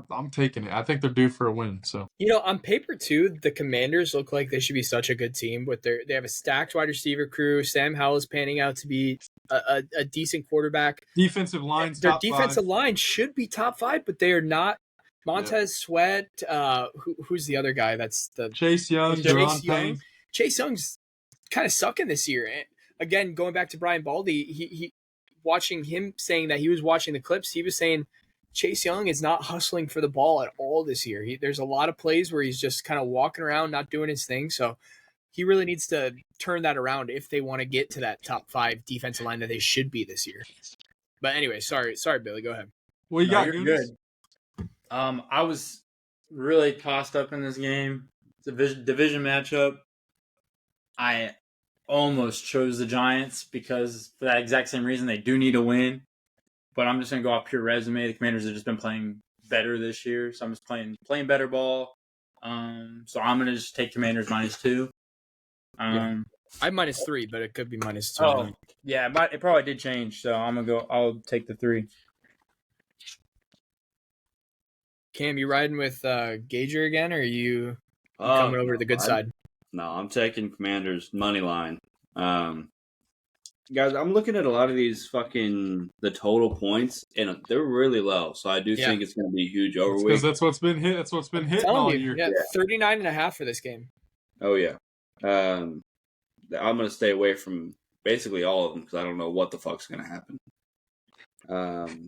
I'm taking it. I think they're due for a win. So on paper too, the Commanders look like they should be such a good team. But they have a stacked wide receiver crew. Sam Howell is panning out to be a decent quarterback. Defensive line, their defensive line should be top 5, but they are not. Montez Sweat, who's the other guy? That's the Chase Young. Chase Young's kind of sucking this year. Again, going back to Brian Baldy, he watching him saying that he was watching the clips. He was saying Chase Young is not hustling for the ball at all this year. There's a lot of plays where he's just kind of walking around, not doing his thing. So he really needs to turn that around if they want to get to that top 5 defensive line that they should be this year. But anyway, sorry, Billy, go ahead. Well, you got you're good. I was really tossed up in this game. It's a division matchup. I almost chose the Giants because for that exact same reason, they do need a win. But I'm just going to go off pure resume. The Commanders have just been playing better this year. So I'm just playing better ball. So I'm going to just take Commanders -2. I have -3, but it could be -2. Oh, yeah. It probably did change. So I'll take the 3. Cam, you riding with Gager again, or are you coming over to the good side? No, I'm taking Commanders money line. Guys, I'm looking at a lot of these the total points, and they're really low. So I do think it's going to be a huge overweight. Because that's what's been hit. That's what's been hit all year. Yeah, 39.5 for this game. Oh yeah. I'm going to stay away from basically all of them because I don't know what the fuck's going to happen.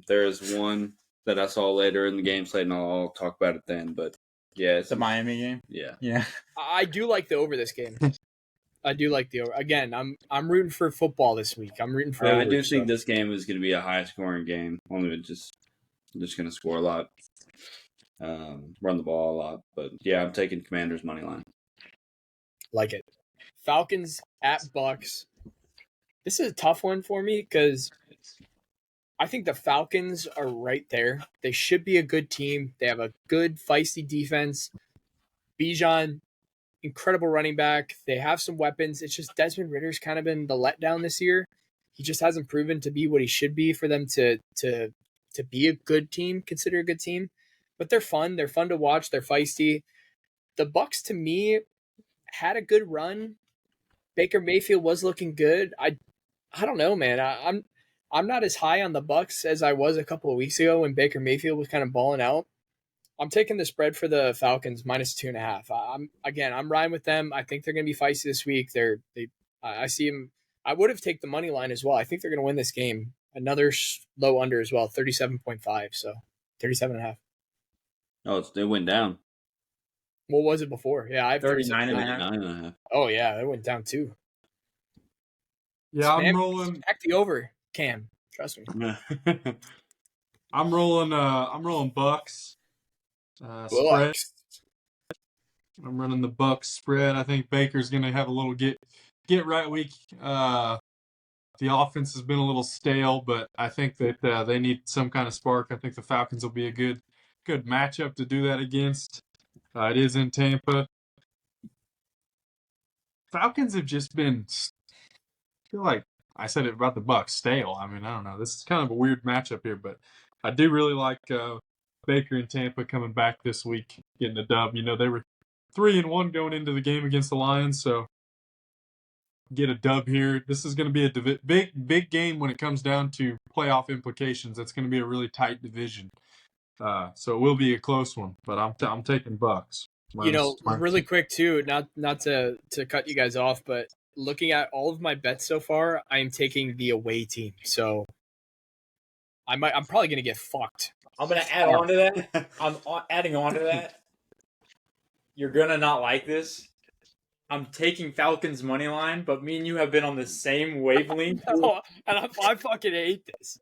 There's one that I saw later in the game slate, and I'll talk about it then. But Yeah, it's the Miami game. Yeah. I do like the over this game. I do like the over. Again, I'm rooting for football this week. I'm rooting for. I do think this game is going to be a high scoring game. Only just going to score a lot, run the ball a lot. But yeah, I'm taking Commanders money line. Like it. Falcons at Bucks. This is a tough one for me because I think the Falcons are right there. They should be a good team. They have a good feisty defense. Bijan, incredible running back. They have some weapons. It's just Desmond Ritter's kind of been the letdown this year. He just hasn't proven to be what he should be for them to be a good team, consider a good team. But they're fun. They're fun to watch. They're feisty. The Bucks, to me, had a good run. Baker Mayfield was looking good. I don't know, man. I'm not as high on the Bucks as I was a couple of weeks ago when Baker Mayfield was kind of balling out. I'm taking the spread for the Falcons -2.5. I'm riding with them. I think they're going to be feisty this week. I see them. I would have taken the money line as well. I think they're going to win this game. Another low under as well, 37.5. So 37.5. Oh, they went down. What was it before? Yeah, I have 39.5. Oh yeah, it went down too. Yeah, I'm rolling. Back the over, Cam. Trust me. I'm rolling Bucks. Spread. I'm running the Bucks spread. I think Baker's going to have a little get right week. The offense has been a little stale, but I think that they need some kind of spark. I think the Falcons will be a good matchup to do that against. It is in Tampa. Falcons have just been, I feel like I said it about the Bucks, stale. I mean, I don't know. This is kind of a weird matchup here, but I do really like Baker and Tampa coming back this week, getting a dub. You know, they were 3-1 going into the game against the Lions, so get a dub here. This is going to be a big game when it comes down to playoff implications. That's going to be a really tight division. So it will be a close one, but I'm taking Bucks. Really quick too, not to cut you guys off, but looking at all of my bets so far, I am taking the away team. So I'm probably going to get fucked. I'm going to add on to that. I'm adding on to that. You're going to not like this. I'm taking Falcons money line, but me and you have been on the same wavelength. No, and I fucking hate this.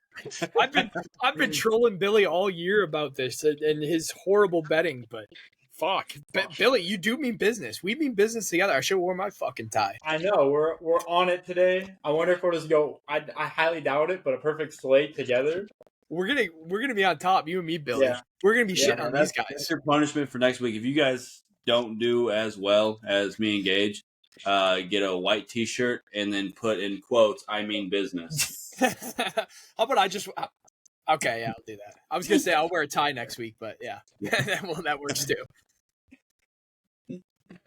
I've been trolling Billy all year about this and his horrible betting, but fuck, Billy, you do mean business. We mean business together. I should have worn my fucking tie. I know we're on it today. I wonder if we'll just go. I highly doubt it, but a perfect slate together. We're gonna be on top. You and me, Billy. Yeah. We're gonna be shitting on these guys. That's your punishment for next week. If you guys don't do as well as me and Gage, get a white T-shirt and then put in quotes, "I mean business." How about I just? Okay, yeah, I'll do that. I was gonna say I'll wear a tie next week, but yeah, that works too.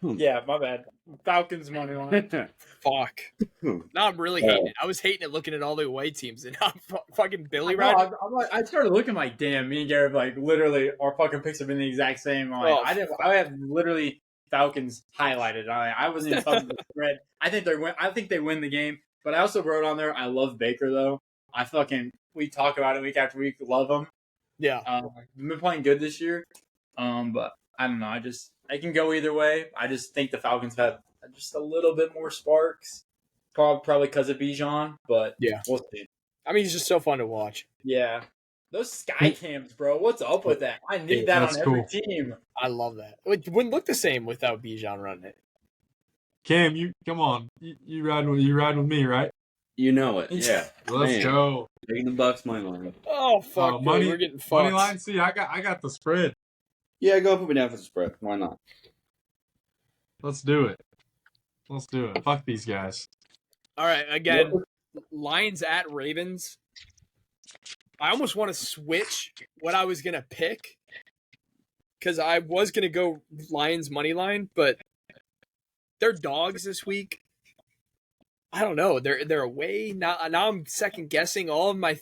Yeah, my bad. Falcons money line. Fuck. Now I'm really hating it. I was hating it looking at all the away teams, and now I'm fucking Billy right. I started looking like, damn, me and Garrett, like literally our fucking picks have been the exact same. Like, I have literally Falcons highlighted. I wasn't even talking about the spread. I think they win the game. But I also wrote on there, I love Baker though. We talk about it week after week. Love him. Yeah. We've been playing good this year. But I don't know. I can go either way. I just think the Falcons have just a little bit more sparks. Probably because of Bijan, but yeah, we'll see. I mean, he's just so fun to watch. Yeah. Those sky cams, bro. What's up with that? I need that on every team. I love that. It wouldn't look the same without Bijan running it. Cam, come on. You ride with me, right? You know it. Yeah. Let's go. Taking the Bucks money line. Oh fuck, money, we're getting fucked. Money line. See, I got the spread. Yeah, go put me down for the spread. Why not? Let's do it. Fuck these guys. All right, again, Lions at Ravens. I almost want to switch what I was going to pick because I was going to go Lions money line, but they're dogs this week. I don't know. They're away. Now I'm second guessing all of my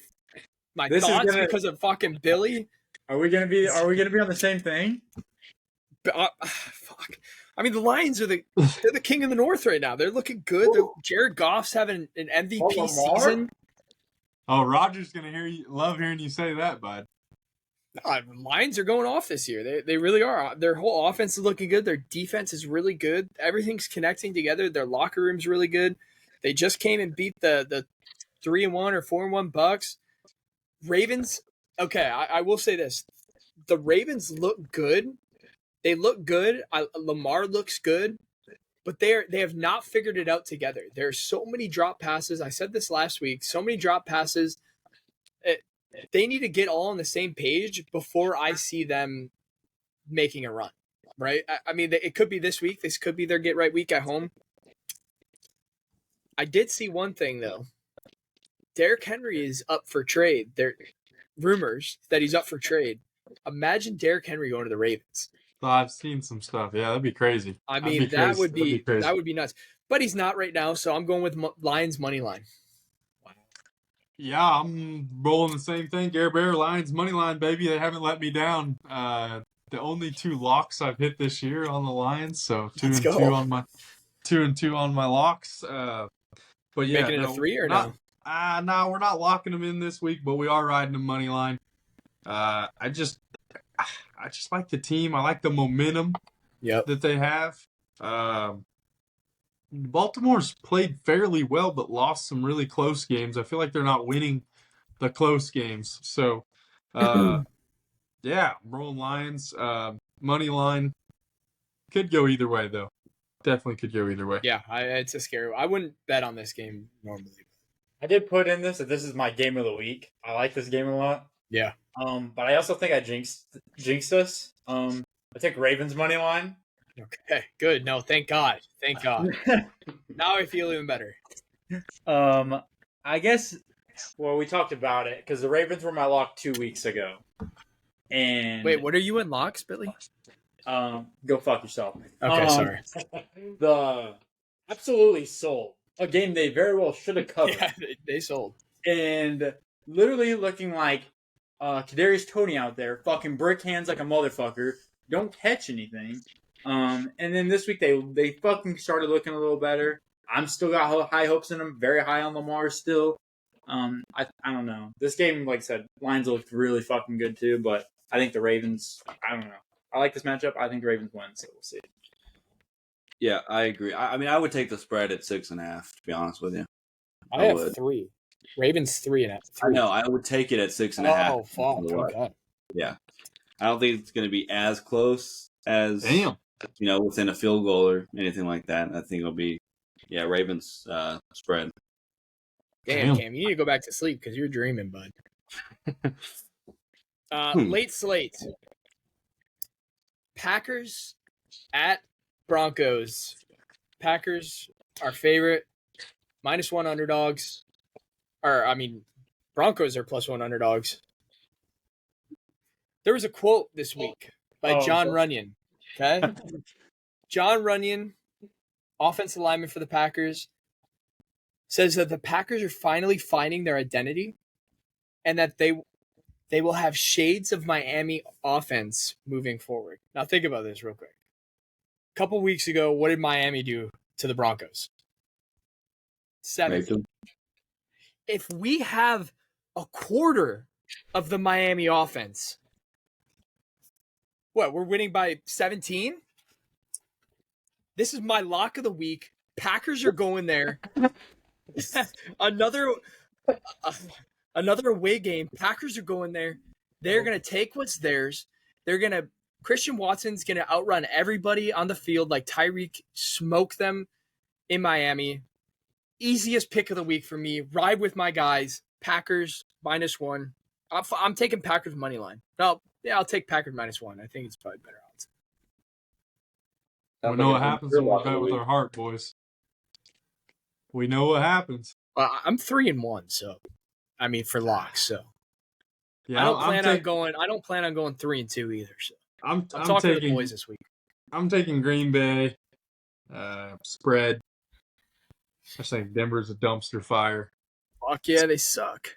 thoughts because of fucking Billy. Are we gonna be on the same thing? Fuck. I mean, the Lions they're the king of the North right now. They're looking good. Jared Goff's having an MVP season. Oh, Roger's gonna love hearing you say that, bud. Lions are going off this year. They really are. Their whole offense is looking good. Their defense is really good. Everything's connecting together. Their locker room's really good. They just came and beat the 3-1 or 4-1 Bucks. Ravens. Okay, I will say this: the Ravens look good. They look good. Lamar looks good, but they have not figured it out together. There are so many drop passes. I said this last week. So many drop passes. They need to get all on the same page before I see them making a run, right? I mean, it could be this week. This could be their get-right week at home. I did see one thing, though. Derrick Henry is up for trade. There rumors that he's up for trade. Imagine Derrick Henry going to the Ravens. Oh, I've seen some stuff. Yeah, that'd be crazy. I mean, that would be nuts. But he's not right now, so I'm going with Lions money line. Yeah, I'm rolling the same thing. Gare Bear, Lions money line, baby. They haven't let me down. The only 2 locks I've hit this year on the Lions, so 2 and 2 on my 2 and 2 on my locks. But yeah, making it a 3 or no? No, we're not locking them in this week, but we are riding the money line. I just like the team. I like the momentum that they have. Baltimore's played fairly well, but lost some really close games. I feel like they're not winning the close games. So, yeah, rolling Lions. Money line could go either way, though. Definitely could go either way. Yeah, it's a scary. I wouldn't bet on this game normally. I did put in that this is my game of the week. I like this game a lot. Yeah. But I also think I jinxed us. I take Ravens money line. Okay, good. No, thank God. Thank God. Now I feel even better. I guess, well, we talked about it because the Ravens were my lock 2 weeks ago. And wait, what are you in locks, Billy? Go fuck yourself. Okay, sorry. The absolutely sold a game they very well should have covered. Yeah, they sold. And literally looking like Kadarius Toney out there, fucking brick hands like a motherfucker, don't catch anything. And then this week they fucking started looking a little better. I'm still got high hopes in them, very high on Lamar still. I don't know. This game, like I said, Lions looked really fucking good too, but I think the Ravens, I don't know. I like this matchup. I think the Ravens win, so we'll see. Yeah, I agree. I mean, I would take the spread at 6.5, to be honest with you. I have 3. Ravens 3.5. I know. I would take it at 6.5. Oh, fuck. Okay. Yeah. I don't think it's going to be as close as, within a field goal or anything like that. I think it'll be, Ravens spread. Damn, Cam, you need to go back to sleep because you're dreaming, bud. Late slate. Packers at Broncos. Packers, our favorite, -1 underdogs. Broncos are +1 underdogs. There was a quote this week by John Runyon. Okay? John Runyon, offensive lineman for the Packers, says that the Packers are finally finding their identity and that they will have shades of Miami offense moving forward. Now think about this real quick. A couple weeks ago, what did Miami do to the Broncos? 7. If we have a quarter of the Miami offense, what, we're winning by 17? This is my lock of the week. Packers are going there. Another away game. Packers are going there. They're going to take what's theirs. Christian Watson's going to outrun everybody on the field like Tyreek, smoke them in Miami. Easiest pick of the week for me. Ride with my guys. Packers -1. I'm taking Packers money line. No, yeah, I'll take Packers -1. I think it's probably better odds. We know what happens when we bet with our heart, boys. We know what happens. I'm 3-1, so for locks. So yeah, I don't plan on going 3-2 either. So I'm talking to the boys this week. I'm taking Green Bay spread. I think Denver's a dumpster fire. Fuck yeah, they suck.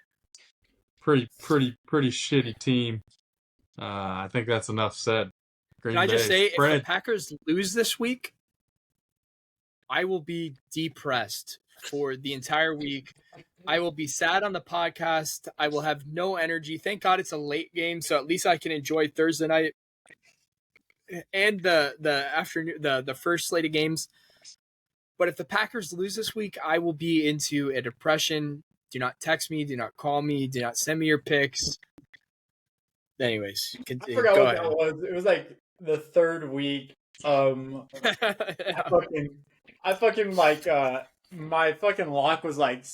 Pretty shitty team. I think that's enough said. Can I just say, if the Packers lose this week, I will be depressed for the entire week. I will be sad on the podcast. I will have no energy. Thank God it's a late game, so at least I can enjoy Thursday night and the afternoon, the first slate of games. But if the Packers lose this week, I will be into a depression. Do not text me. Do not call me. Do not send me your picks. Anyways, I forgot go what ahead. that was. It was like the third week. I fucking like my fucking lock was like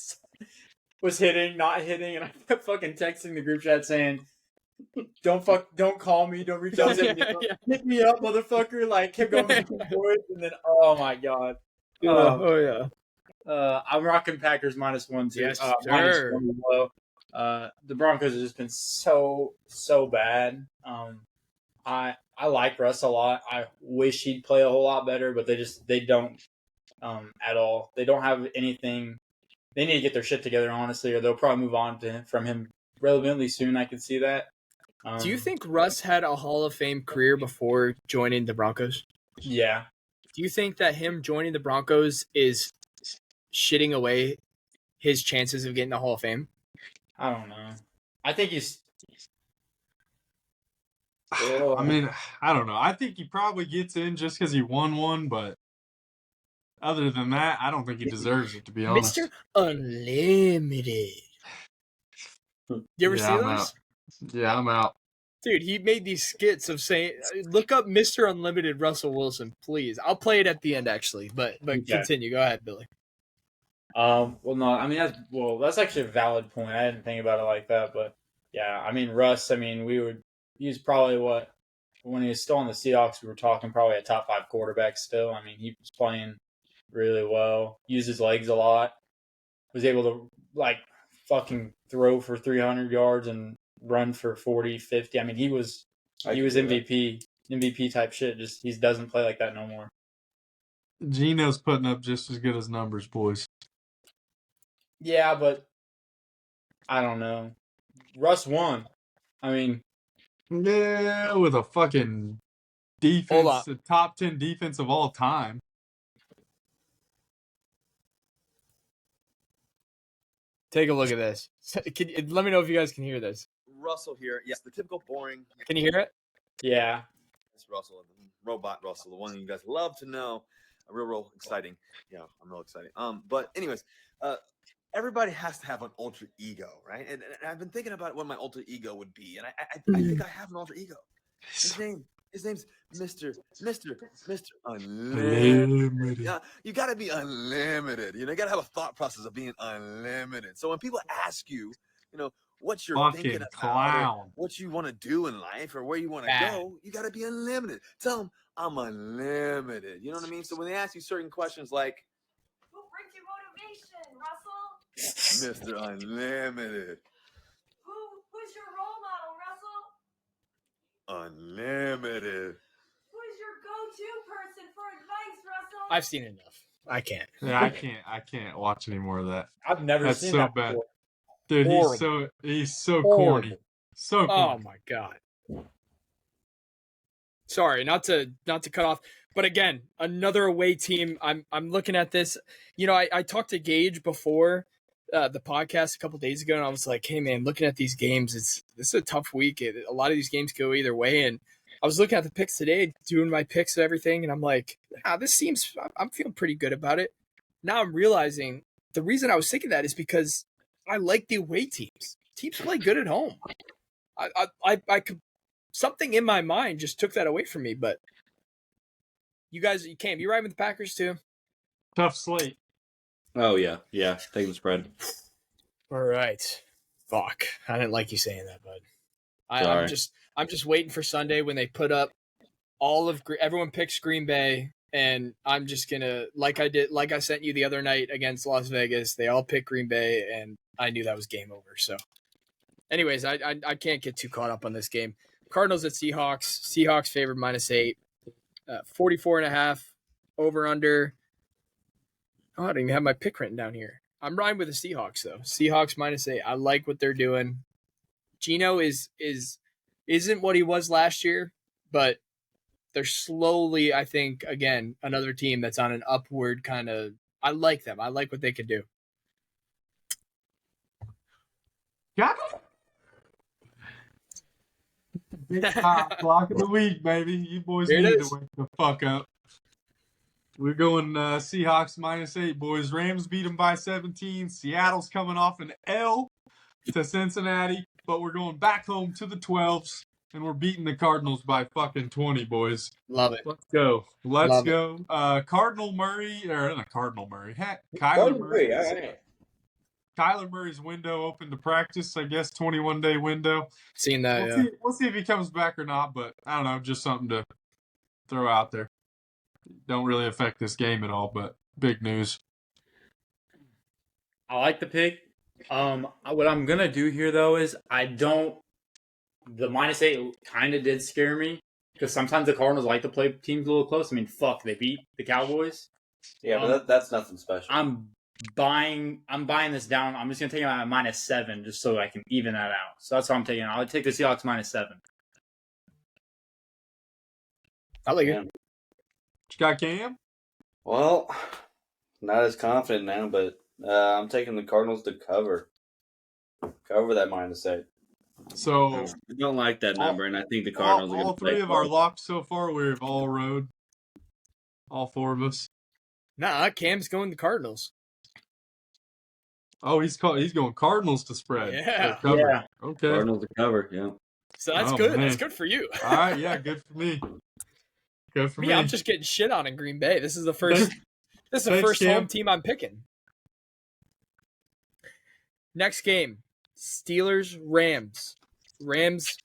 was hitting, not hitting, and I kept fucking texting the group chat saying, don't call me, don't reach out to me, hit me up, motherfucker. Like kept going back and forth, and then oh my god. I'm rocking Packers -1 too. Yes, -1 as well. The Broncos have just been so bad. I like Russ a lot. I wish he'd play a whole lot better, but they don't at all. They don't have anything. They need to get their shit together, honestly, or they'll probably move on from him relatively soon. I can see that. Do you think Russ had a Hall of Fame career before joining the Broncos? Yeah. Do you think that him joining the Broncos is shitting away his chances of getting the Hall of Fame? I don't know. I think he's. I mean, I don't know. I think he probably gets in just because he won one, but other than that, I don't think he deserves it, to be honest. Mr. Unlimited. You ever see those? Yeah, I'm out. Dude, he made these skits of saying, look up Mr. Unlimited Russell Wilson, please. I'll play it at the end, actually, but okay. Continue. Go ahead, Billy. Well, no, I mean, that's actually a valid point. I didn't think about it like that, but yeah, I mean, Russ, I mean, he's probably when he was still on the Seahawks, we were talking probably a top 5 quarterback still. I mean, he was playing really well, used his legs a lot, was able to, like, fucking throw for 300 yards and run for 40, 50. I mean, he was MVP type shit. Just he doesn't play like that no more. Gino's putting up just as good as numbers, boys. Yeah, but I don't know. Russ won. I mean, yeah, with a fucking defense, the top 10 defense of all time. Take a look at this. Let me know if you guys can hear this. Russell here. Yes, the typical boring. Can you hear it? Yeah. It's Russell, robot Russell, the one you guys love to know. Real exciting. Yeah, I'm real exciting. But anyways, everybody has to have an alter ego, right? And I've been thinking about what my alter ego would be, and I think I have an alter ego. His name's Mr. Unlimited. Yeah, you got to be unlimited. You got to have a thought process of being unlimited. So when people ask you, what you're fucking thinking about, clown, what you want to do in life, or where you want to go, you got to be unlimited. Tell them I'm unlimited. You know what I mean? So when they ask you certain questions like, "Who brings you motivation, Russell?" Mr. Unlimited. Who's your role model, Russell? Unlimited. Who's your go-to person for advice, Russell? I've seen enough. I can't. Yeah, I can't watch any more of that. I've never seen that before. Bad. Dude, he's so corny. So corny. Oh my god. Sorry, not to cut off, but again, another away team. I'm looking at this. I talked to Gage before the podcast a couple days ago, and I was like, "Hey man, looking at these games, this is a tough week. A lot of these games go either way." And I was looking at the picks today, doing my picks and everything, and I'm like, I'm feeling pretty good about it. Now I'm realizing the reason I was thinking that is because I like the away teams. Teams play good at home. I could. Something in my mind just took that away from me, but you guys, Cam, you ride with the Packers too? Tough slate. Oh, yeah. Yeah, take the spread. All right. Fuck. I didn't like you saying that, bud. I'm just waiting for Sunday when they put up everyone picks Green Bay, and I'm just going to, like I sent you the other night against Las Vegas, they all picked Green Bay, and I knew that was game over. So anyways, I can't get too caught up on this game. Cardinals at Seahawks. Seahawks favored -8. 44.5 over under. Oh, I don't even have my pick written down here. I'm riding with the Seahawks though. Seahawks -8. I like what they're doing. Gino isn't what he was last year, but they're slowly, I think, again, another team that's on an upward kind of. I like them. I like what they could do. Got it. Big top block of the week, baby. You boys Here it need to is. wake the fuck up. We're going Seahawks -8, boys. Rams beat them by 17. Seattle's coming off an L to Cincinnati, but we're going back home to the 12s, and we're beating the Cardinals by fucking 20, boys. Love it. Let's go. Let's Love go. Kyler Murray. Heck, Kyler Murray. All right. Kyler Murray's window open to practice, I guess, 21-day window. Seen that, We'll see if he comes back or not, but I don't know, just something to throw out there. Don't really affect this game at all, but big news. I like the pick. What I'm going to do here, though, is the -8 kind of did scare me because sometimes the Cardinals like to play teams a little close. I mean, fuck, they beat the Cowboys. Yeah, but that's nothing special. I'm buying this down. I'm just gonna take it at -7 just so I can even that out. So that's what I'm taking. I'll take the Seahawks -7. I like it. You got Cam? Well, not as confident now, but I'm taking the Cardinals to cover that -8. So I don't like that number, and I think the Cardinals are going to play. All three of our locks so far, we've all rode. All four of us. Nah, Cam's going the Cardinals. Oh, he's going Cardinals to spread. Yeah. Cover. Yeah. Okay. Cardinals to cover, yeah. So that's good. Man. That's good for you. All right, yeah, good for me. Good for me. I'm just getting shit on in Green Bay. This is the first home team I'm picking. Next game, Steelers-Rams. Rams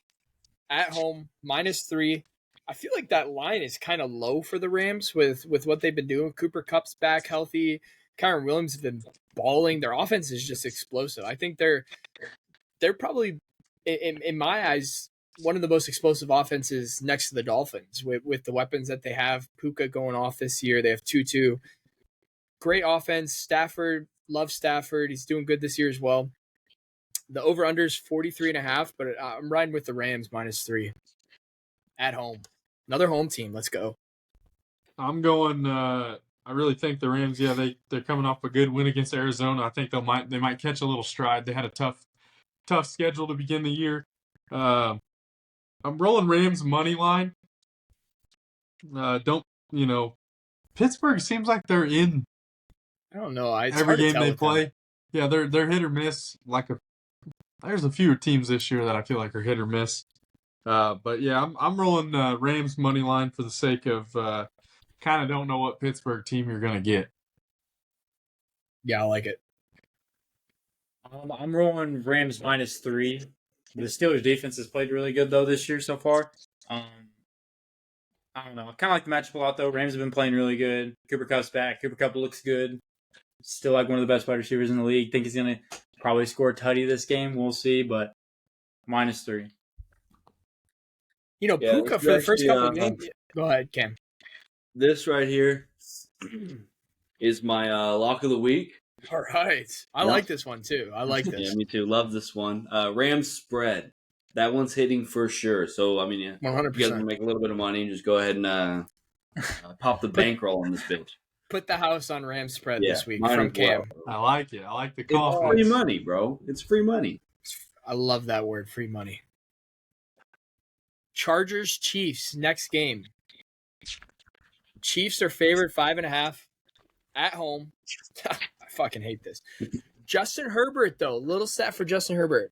at home, -3. I feel like that line is kind of low for the Rams with what they've been doing. Cooper Kupp's back healthy. Kyron Williams has been balling. Their offense is just explosive. I think they're probably, in my eyes, one of the most explosive offenses next to the Dolphins with the weapons that they have. Puka going off this year. They have Tutu. Great offense. Stafford, love Stafford. He's doing good this year as well. The over-under is 43.5, but I'm riding with the Rams -3 at home. Another home team. Let's go. I'm going. I really think the Rams. Yeah, they're coming off a good win against Arizona. I think they might catch a little stride. They had a tough schedule to begin the year. I'm rolling Rams money line. Pittsburgh seems like they're in. I don't know. Every game they play. Yeah, they're hit or miss. There's a few teams this year that I feel like are hit or miss. But yeah, I'm rolling Rams money line for the sake of kind of don't know what Pittsburgh team you're gonna get. Yeah, I like it. I'm rolling Rams -3. The Steelers defense has played really good though this year so far. I don't know. I kind of like the matchup a lot though. Rams have been playing really good. Cooper Kupp's back. Cooper Kupp looks good. Still like one of the best wide receivers in the league. Think he's gonna probably score a tutty this game. We'll see, but -3. Puka for the first couple of games. Go ahead, Cam. This right here is my lock of the week. All right. I like this one, too. I like this. Yeah, me too. Love this one. Rams spread. That one's hitting for sure. So, I mean, yeah, 100%. If you guys want to make a little bit of money, just go ahead and pop the bankroll on this bitch. Put the house on Rams spread this week from Cam. I like it. I like the confidence. It's free money, bro. It's free money. I love that word, free money. Chargers-Chiefs, next game. Chiefs are favored 5.5 at home. I fucking hate this. Justin Herbert, though, little stat for Justin Herbert,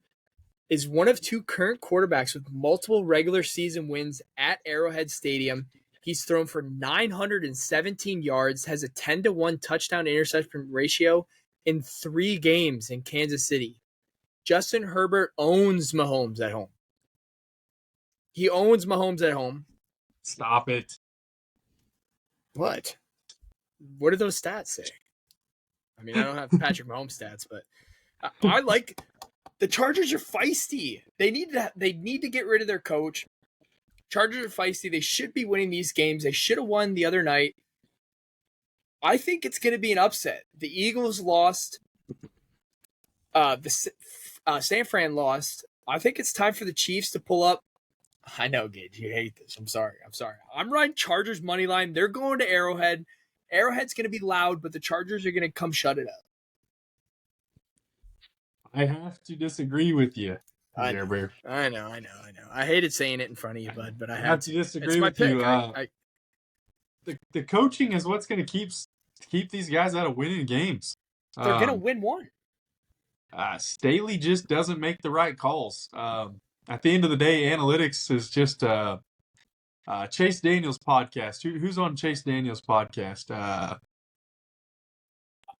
is one of two current quarterbacks with multiple regular season wins at Arrowhead Stadium. He's thrown for 917 yards, has a 10-1 touchdown interception ratio in 3 games in Kansas City. Justin Herbert owns Mahomes at home. He owns Mahomes at home. Stop it. What? What do those stats say? I mean, I don't have Patrick Mahomes stats, but I like the Chargers are feisty. They need to get rid of their coach. Chargers are feisty. They should be winning these games. They should have won the other night. I think it's going to be an upset. The Eagles lost. San Fran lost. I think it's time for the Chiefs to pull up. I know, Gage, you hate this. I'm sorry. I'm riding Chargers money line. They're going to Arrowhead. Arrowhead's going to be loud, but the Chargers are going to come shut it up. I have to disagree with you. I know. I hated saying it in front of you, bud, but I have to disagree with pick. you. The coaching is what's going to keep these guys out of winning games. They're going to win one. Staley just doesn't make the right calls. At the end of the day, analytics is just Chase Daniels' podcast. Who's on Chase Daniels' podcast?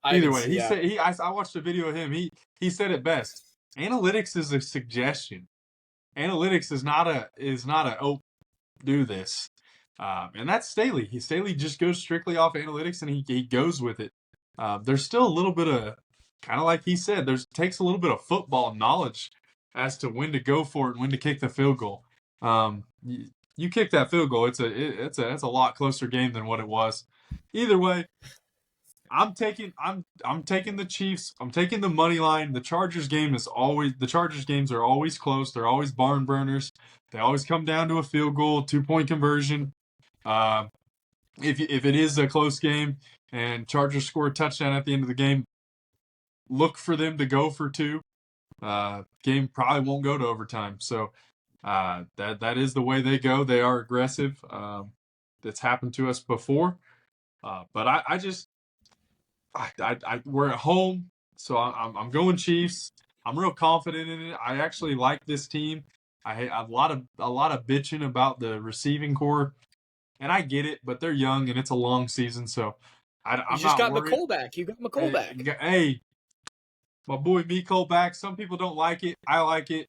Either way, I watched a video of him. He said it best. Analytics is a suggestion. Analytics is not a do this. And that's Staley. Staley just goes strictly off analytics and he goes with it. There's still a little bit of, kind of like he said, takes a little bit of football knowledge as to when to go for it and when to kick the field goal. You kick that field goal, it's a lot closer game than what it was. Either way, I'm taking the Chiefs. I'm taking the money line. The Chargers games are always close. They're always barn burners. They always come down to a field goal, 2-point conversion. If it is a close game and Chargers score a touchdown at the end of the game, look for them to go for 2. Game probably won't go to overtime. So that is the way they go. They are aggressive. That's happened to us before. But we're at home, so I'm going Chiefs. I'm real confident in it. I actually like this team. I hate a lot of bitching about the receiving core, and I get it, but they're young and it's a long season, so I'm just not got worried. McCole back. You got McCole back. Hey, my boy Mecole back. Some people don't like it. I like it.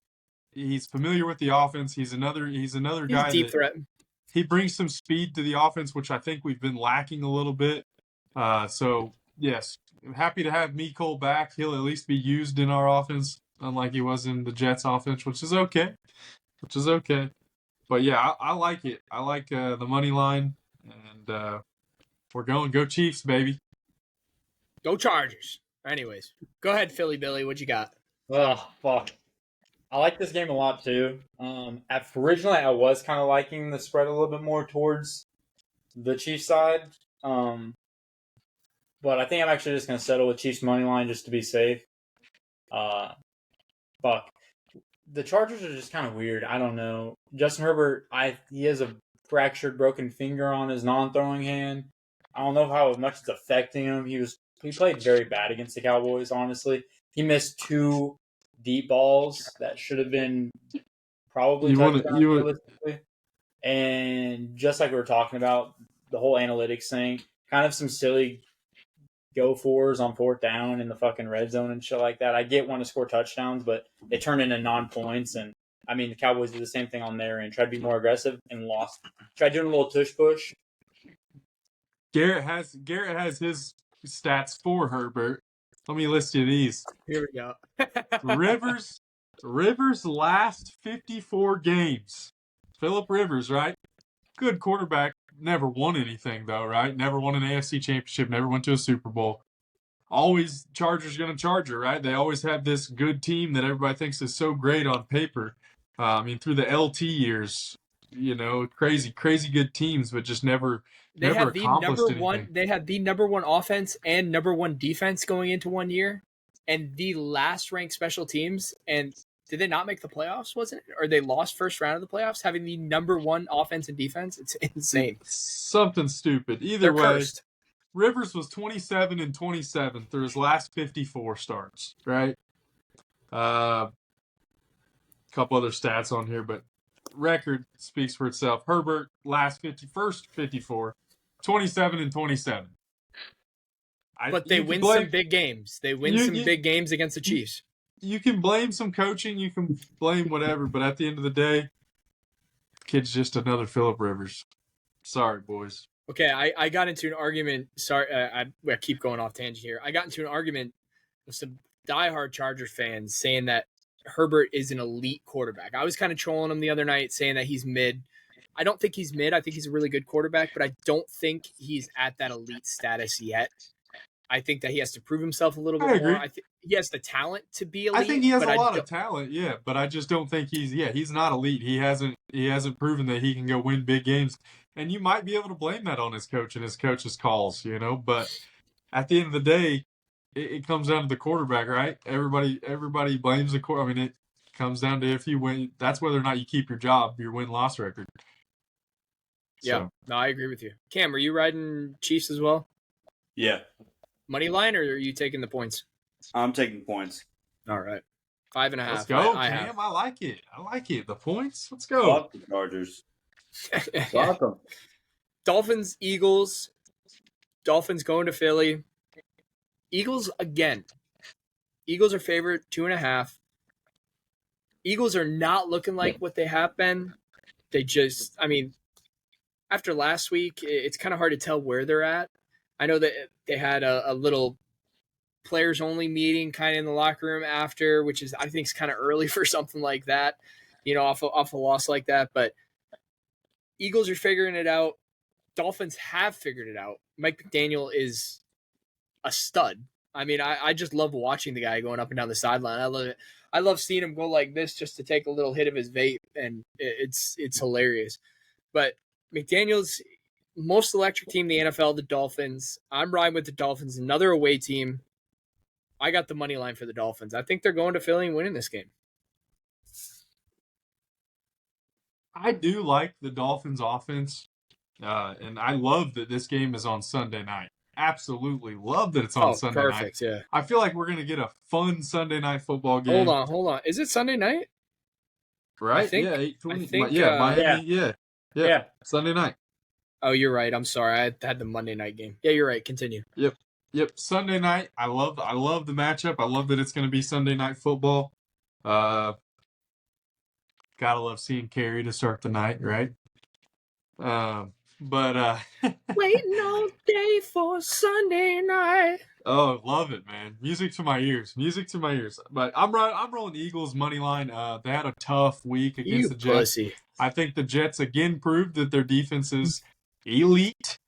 He's familiar with the offense. He's another guy. He's deep threat. He brings some speed to the offense, which I think we've been lacking a little bit. So yes, I'm happy to have Mecole back. He'll at least be used in our offense, unlike he was in the Jets offense, which is okay. But yeah, I like it. I like the money line, and we're going. Go Chiefs, baby. Go Chargers. Anyways, go ahead, Philly Billy. What you got? Oh, fuck. I like this game a lot, too. Originally, I was kind of liking the spread a little bit more towards the Chiefs side. But I think I'm actually just going to settle with Chiefs money line just to be safe. Fuck. The Chargers are just kind of weird. I don't know. Justin Herbert, he has a fractured, broken finger on his non-throwing hand. I don't know how much it's affecting him. He played very bad against the Cowboys, honestly. He missed 2 deep balls that should have been probably touchdowns realistically. And just like we were talking about, the whole analytics thing, kind of some silly go-fors on 4th down in the fucking red zone and shit like that. I get wanting to score touchdowns, but they turn into non-points. And, I mean, the Cowboys did the same thing on their end. Tried to be more aggressive and lost. Tried doing a little tush-push. Garrett has his stats for Herbert. Let me list you these. Here we go. Rivers' last 54 games. Phillip Rivers, right? Good quarterback. Never won anything, though, right? Never won an AFC championship. Never went to a Super Bowl. Always Chargers going to Charger, right? They always have this good team that everybody thinks is so great on paper. Through the LT years, crazy good teams, but just never accomplished anything. They had the number 1 offense and number 1 defense going into one year, and the last ranked special teams. And did they not make the playoffs? Wasn't it? Or they lost first round of the playoffs, having the number 1 offense and defense? It's insane. Something stupid. Either way, cursed. Rivers was 27-27 through his last 54 starts. Right. Couple other stats on here, but record speaks for itself. Herbert last 54, 27-27. But they win some big games. They win some big games against the Chiefs. You can blame some coaching, you can blame whatever, but at the end of the day, kid's just another Phillip Rivers. Sorry, boys. Okay, I got into an argument. Sorry, I keep going off tangent here. I got into an argument with some diehard Chargers fans saying that Herbert is an elite quarterback. I was kind of trolling him the other night, saying that he's mid. I don't think he's mid. I think he's a really good quarterback, but I don't think he's at that elite status yet. I think that he has to prove himself a little bit more. I think he has the talent to be elite. I think he has a lot of talent, yeah, but I just don't think he's not elite. He hasn't proven that he can go win big games. And you might be able to blame that on his coach and his coach's calls, but at the end of the day, it comes down to the quarterback, right? Everybody blames the quarterback. I mean, it comes down to if you win. That's whether or not you keep your job, your win-loss record. Yeah, no, I agree with you. Cam, are you riding Chiefs as well? Yeah. Money line, or are you taking the points? I'm taking points. All right. 5.5. Let's go, Cam. I like it. The points. Let's go. Fuck the Chargers. Fuck them. Dolphins, Eagles. Dolphins going to Philly. Eagles again. Eagles are favorite 2.5. Eagles are not looking like what they have been. After last week, it's kind of hard to tell where they're at. I know that they had a little players only meeting kind of in the locker room after, which is, I think, is kind of early for something like that, off a loss like that. But Eagles are figuring it out. Dolphins have figured it out. Mike McDaniel is a stud. I mean, I just love watching the guy going up and down the sideline. I love it. I love seeing him go like this just to take a little hit of his vape, and it's hilarious. But McDaniel's most electric team in the NFL, the Dolphins. I'm riding with the Dolphins, another away team. I got the money line for the Dolphins. I think they're going to Philly and winning this game. I do like the Dolphins offense, and I love that this game is on Sunday night. Absolutely love that it's on Sunday night. Perfect, yeah. I feel like we're going to get a fun Sunday night football game. Hold on. Is it Sunday night? Right? Yeah, 8:20. Yeah, Miami. Yeah. Sunday night. Oh, you're right. I'm sorry. I had the Monday night game. Yeah, you're right. Continue. Yep. Sunday night. I love the matchup. I love that it's going to be Sunday night football. Gotta love seeing Carey to start the night, right? But waiting all day for Sunday night. Oh, love it, man! Music to my ears. But I'm rolling Eagles money line. They had a tough week against the Jets. Pussy. I think the Jets again proved that their defense is elite,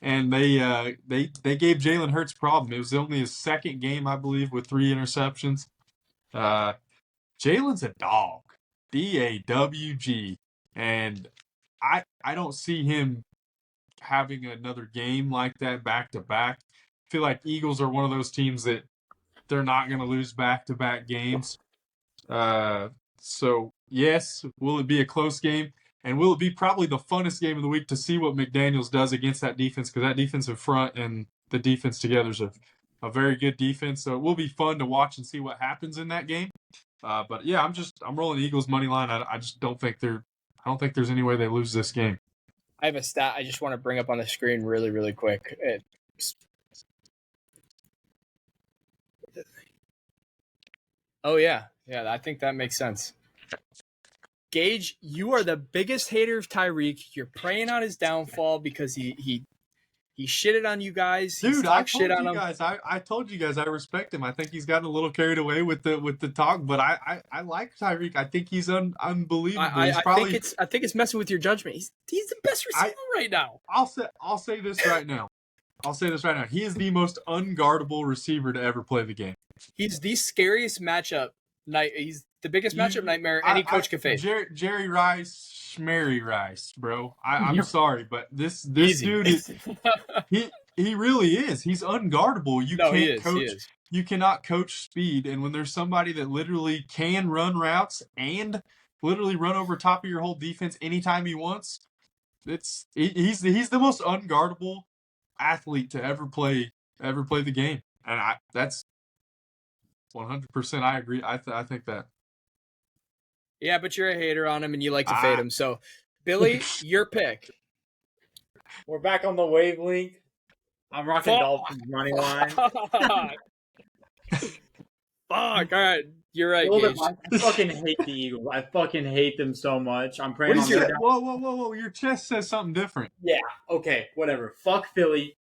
and they gave Jalen Hurts a problem. It was only his second game, I believe, with 3 interceptions. Jalen's a dog, DAWG, and I don't see him having another game like that back to back. I feel like Eagles are one of those teams that they're not going to lose back-to-back games. So, yes, will it be a close game? And will it be probably the funnest game of the week to see what McDaniels does against that defense? Because that defensive front and the defense together is a very good defense. So it will be fun to watch and see what happens in that game. But yeah, I'm rolling Eagles money line. I just don't think there's any way they lose this game. I have a stat I just want to bring up on the screen really, really quick. Oh, yeah. Yeah, I think that makes sense. Gage, you are the biggest hater of Tyreek. You're praying on his downfall because he shitted on you guys. Dude, I told you guys I respect him. I think he's gotten a little carried away with the talk, but I like Tyreek. I think he's unbelievable. I think it's messing with your judgment. He's the best receiver right now. I'll say this right now. He is the most unguardable receiver to ever play the game. He's the scariest matchup. He's the biggest matchup nightmare any coach can face. Jerry Rice, Schmary Rice, bro. I'm sorry, but this dude is he really is. He's unguardable. You cannot coach speed, and when there's somebody that literally can run routes and literally run over top of your whole defense anytime he wants, he's the most unguardable athlete to ever play the game, and that's 100%. I agree. I think that. Yeah, but you're a hater on him, and you like to fade him. So, Billy, your pick. We're back on the wavelength. I'm rocking Dolphins money line. Fuck. All right, you're right, Gage. I fucking hate the Eagles. I fucking hate them so much. I'm praying on their Whoa! Your chest says something different. Yeah. Okay. Whatever. Fuck Philly.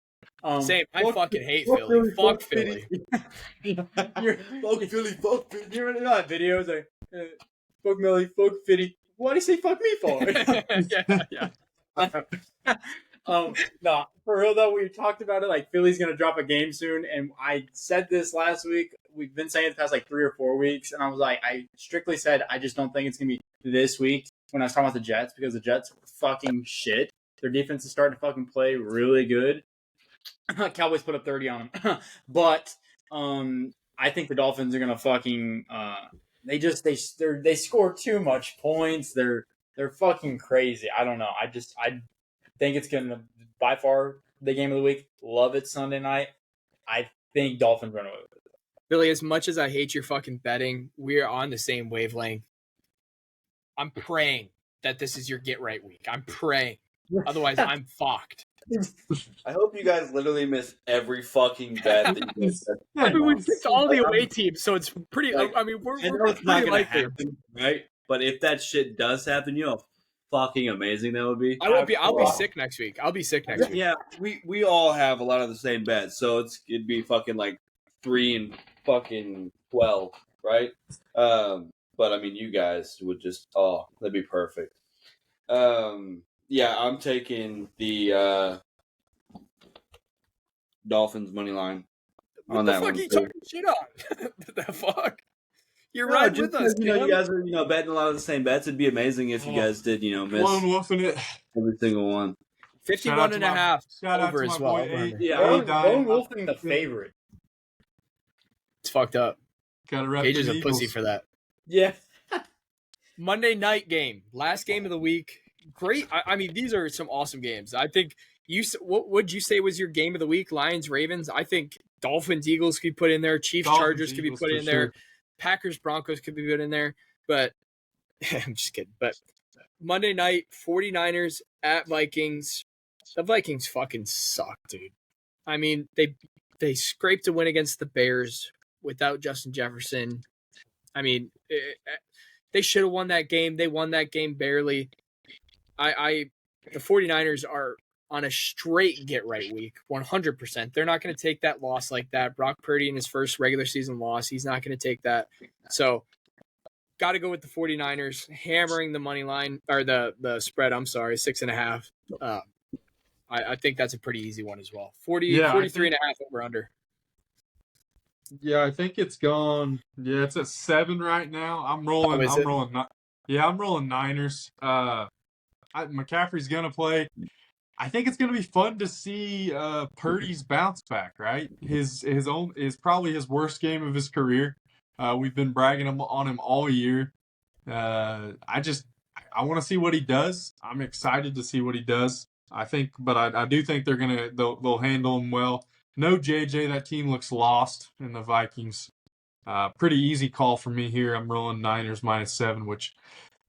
Same. I fucking hate Philly. Fuck Philly. Fuck Philly. Fuck Philly. You remember that videos like, fuck Millie, fuck Philly. What do you say fuck me for? yeah. No, for real though, we talked about it. Like Philly's gonna drop a game soon, and I said this last week. We've been saying it the past like 3 or 4 weeks, and I was like, I strictly said I just don't think it's gonna be this week when I was talking about the Jets because the Jets are fucking shit. Their defense is starting to fucking play really good. Cowboys put up 30 on them, but I think the Dolphins are gonna fucking. They score too much points. They're fucking crazy. I don't know. I think it's gonna by far the game of the week. Love it Sunday night. I think Dolphins run away with it. Billy, as much as I hate your fucking betting, we're on the same wavelength. I'm praying that this is your get right week. I'm praying. Otherwise, I'm fucked. I hope you guys literally miss every fucking bet. I mean, we picked all the away teams, so it's pretty. Like, I mean, we're it's not pretty gonna likely. happen, right? But if that shit does happen, you know how fucking amazing that would be. I'll be sick next week. I'll be sick next week. Yeah, we all have a lot of the same bets, so it'd be fucking like 3 and fucking 12, right? But I mean, you guys would just that'd be perfect. Yeah, I'm taking the Dolphins money line on that one. What the fuck are you talking shit on? What the fuck? You're No, right just with us, you know, you guys are betting a lot of the same bets. It'd be amazing if you guys did miss lone wolfing it. every single one. 51.5 over as well. Lone wolfing the favorite. It's fucked up. Gotta rep Paige is a pussy for that. Yeah. Monday night game, last game of the week. Great. I mean, these are some awesome games. I think what would you say was your game of the week? Lions, Ravens. I think Dolphins, Eagles could be put in there. Chiefs, Chargers could be put in there. Packers, Broncos could be put in there. But I'm just kidding. But Monday night, 49ers at Vikings. The Vikings fucking suck, dude. I mean, they scraped a win against the Bears without Justin Jefferson. I mean, they should have won that game. They won that game barely. The 49ers are on a straight get-right week, 100%. They're not going to take that loss like that. Brock Purdy in his first regular season loss, he's not going to take that. So, got to go with the 49ers, hammering the money line, or the spread, 6.5. I think that's a pretty easy one as well. 43.5 over under. Yeah, I think it's gone. Yeah, it's at 7 right now. I'm rolling. I'm rolling Niners. McCaffrey's gonna play. I think it's gonna be fun to see Purdy's bounce back. Right, his own is probably his worst game of his career. We've been bragging on him all year. I want to see what he does. I'm excited to see what he does. I do think they'll handle him well. No JJ, that team looks lost in the Vikings. Pretty easy call for me here. I'm rolling Niners -7, which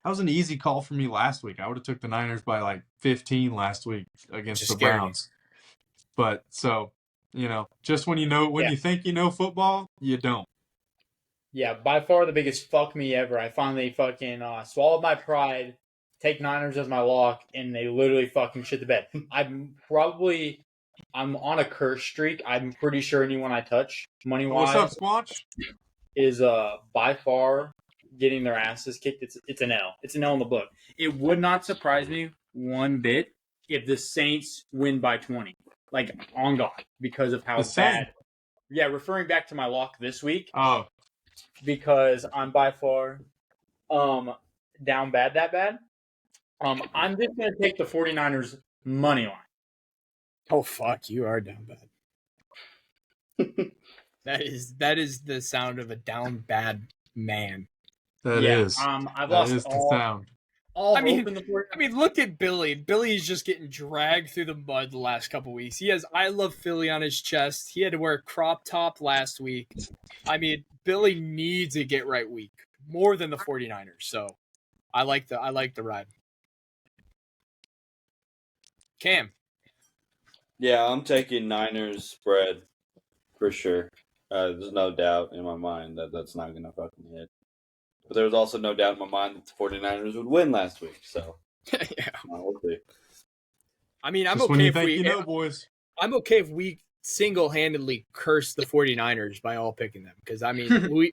that was an easy call for me last week. I would have took the Niners by like 15 last week against the Browns. But so, just when you think you know football, you don't. Yeah, by far the biggest fuck me ever. I finally fucking swallowed my pride, take Niners as my lock, and they literally fucking shit the bed. I'm on a curse streak. I'm pretty sure anyone I touch, money-wise, what's up, Squanch? Is by far getting their asses kicked. It's an L. It's an L in the book. It would not surprise me one bit if the Saints win by 20. Like, on God, because of how bad. Yeah, referring back to my lock this week. Oh. Because I'm by far down bad that bad. I'm just going to take the 49ers money line. Oh, fuck, you are down bad. That is the sound of a down bad man. That is. I've lost the sound. All hope in the 49ers. I mean, look at Billy. Billy's just getting dragged through the mud the last couple weeks. He has I Love Philly on his chest. He had to wear a crop top last week. I mean, Billy needs a get right week more than the 49ers. So I like the ride. Cam. Yeah, I'm taking Niners spread for sure. There's no doubt in my mind that that's not going to fucking hit. But there was also no doubt in my mind that the 49ers would win last week. So, yeah. We'll see. I mean, I'm just okay if boys. I'm okay if we single-handedly curse the 49ers by all picking them. Because, I mean,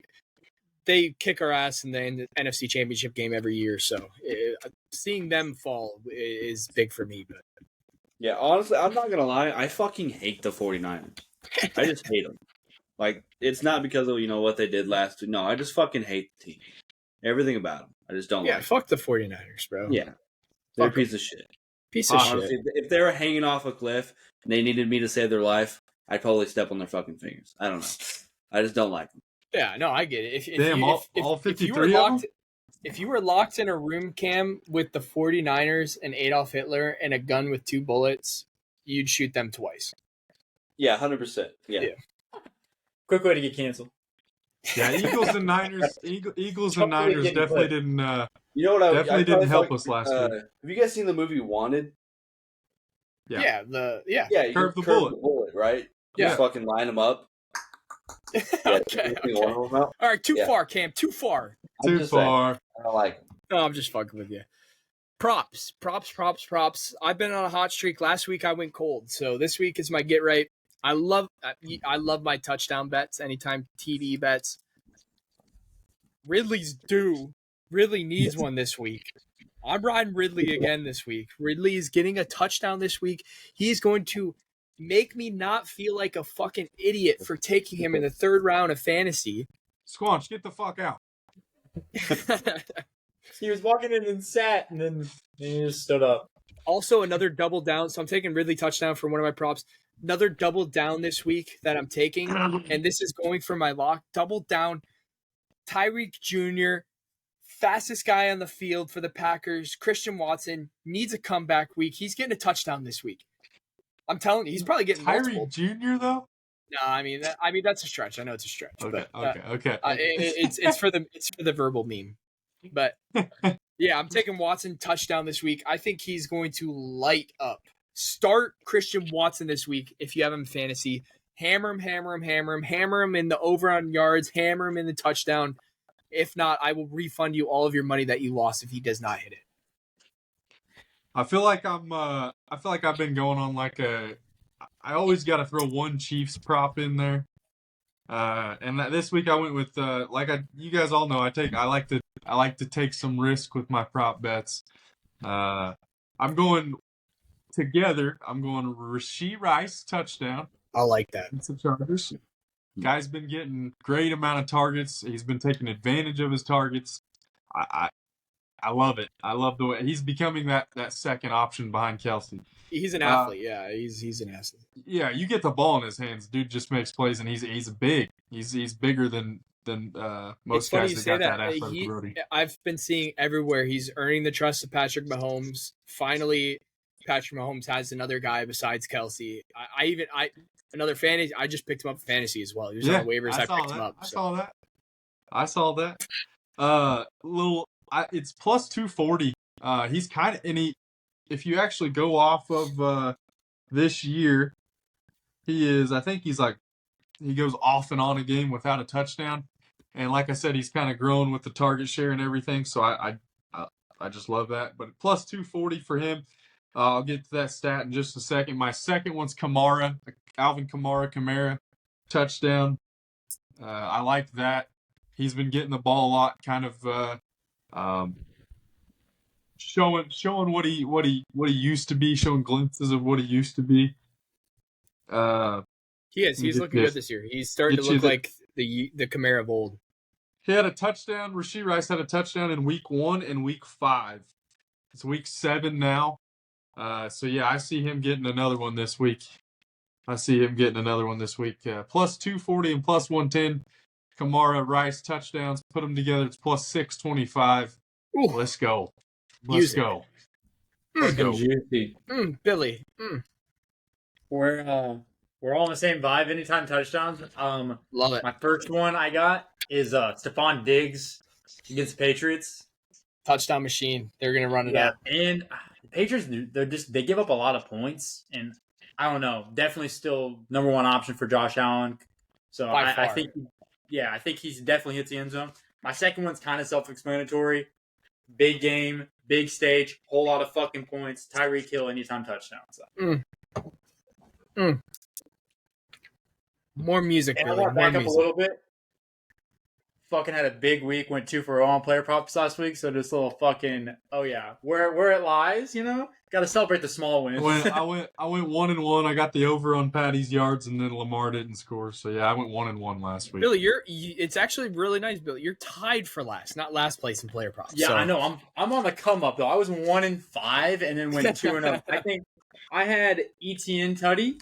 they kick our ass in the NFC Championship game every year. So, seeing them fall is big for me. But yeah, honestly, I'm not going to lie. I fucking hate the 49ers. I just hate them. Like, it's not because of, what they did last week. No, I just fucking hate the team. Everything about them. I just don't like them. Yeah, fuck the 49ers, bro. Yeah. They're a piece of shit. Honestly, shit. If they were hanging off a cliff and they needed me to save their life, I'd probably step on their fucking fingers. I don't know. I just don't like them. Yeah, no, I get it. All 53 of them? If you were locked in a room, Cam, with the 49ers and Adolf Hitler and a gun with 2 bullets, you'd shoot them twice. Yeah, 100%. Yeah. Quick way to get canceled. Yeah, Eagles and Niners. Eagles and Niners definitely didn't. You know what? Definitely didn't help us last week. Have you guys seen the movie Wanted? Yeah. Yeah, you curve the bullet, right? Yeah. Just fucking line them up. Okay. All right, too far, Cam. Too far. Too far. I don't like them. No, I'm just fucking with you. Props. I've been on a hot streak. Last week I went cold, so this week is my get right. I love my touchdown bets. Anytime TD bets. Ridley's due. Ridley needs one this week. I'm riding Ridley again this week. Ridley is getting a touchdown this week. He's going to make me not feel like a fucking idiot for taking him in the 3rd round of fantasy. Squanch, get the fuck out. He was walking in and sat, and then he just stood up. Also, another double down. So I'm taking Ridley touchdown for one of my props. Another double down this week that I'm taking, and this is going for my lock. Double down. Tyreek Jr., fastest guy on the field for the Packers. Christian Watson needs a comeback week. He's getting a touchdown this week. I'm telling you, he's probably getting multiple. Tyreek Jr. though? No, I mean that's a stretch. I know it's a stretch. Okay, but, okay. It's for the verbal meme. But yeah, I'm taking Watson touchdown this week. I think he's going to light up. Start Christian Watson this week if you have him in fantasy. Hammer him in the over on yards, hammer him in the touchdown. If not, I will refund you all of your money that you lost if he does not hit it. I feel like I've been going on I always got to throw one Chiefs prop in there. And this week I went with you guys all know I like to take some risk with my prop bets. I'm going Rashee Rice touchdown. I like that. It's the Chargers. Guy's been getting great amount of targets. He's been taking advantage of his targets. I love it. I love the way he's becoming that second option behind Kelsey. He's an athlete. Yeah, he's an athlete. Yeah, you get the ball in his hands, dude just makes plays, and he's big. He's bigger than most guys that got that athletic ability. I've been seeing everywhere he's earning the trust of Patrick Mahomes. Finally, Patrick Mahomes has another guy besides Kelsey. Another fantasy. I just picked him up for fantasy as well. He was on waivers. I picked him up. I saw that. It's plus 240. He's kind of if you actually go off of this year, he goes off and on a game without a touchdown. And like I said, he's kind of grown with the target share and everything. So I just love that. But plus 240 for him. I'll get to that stat in just a second. My second one's Kamara, Alvin Kamara touchdown. I like that. He's been getting the ball a lot, kind of showing what he used to be, showing glimpses of what he used to be. He is. He's looking good this year. He's starting to look like the Kamara of old. He had a touchdown. Rashee Rice had a touchdown in week 1 and week 5. It's week 7 now. So yeah, I see him getting another one this week. Plus 240 and plus 110. Kamara, Rice touchdowns. Put them together. It's plus 625. Ooh. Let's go. Let's go. Juicy. Billy. We're all on the same vibe. Anytime touchdowns. Love it. My first one I got is Stephon Diggs against the Patriots. Touchdown machine. They're gonna run it up. And the Patriots, they give up a lot of points, and I don't know. Definitely still number one option for Josh Allen. So I think he's definitely hits the end zone. My second one's kind of self-explanatory. Big game, big stage, whole lot of fucking points. Tyreek Hill anytime touchdown. So. More music. And Billy. I want to back up a little bit. Fucking had a big week. Went 2 for 0 on player props last week. So just a little fucking where it lies, Got to celebrate the small wins. I went 1-1. I got the over on Patty's yards, and then Lamar didn't score. So yeah, I went 1-1 last week. Billy, it's actually really nice, Billy. You're tied for last, not last place in player props. Yeah, so. I know. I'm on the come up though. I was 1-5, and then went 2-0. I think I had ETN tutty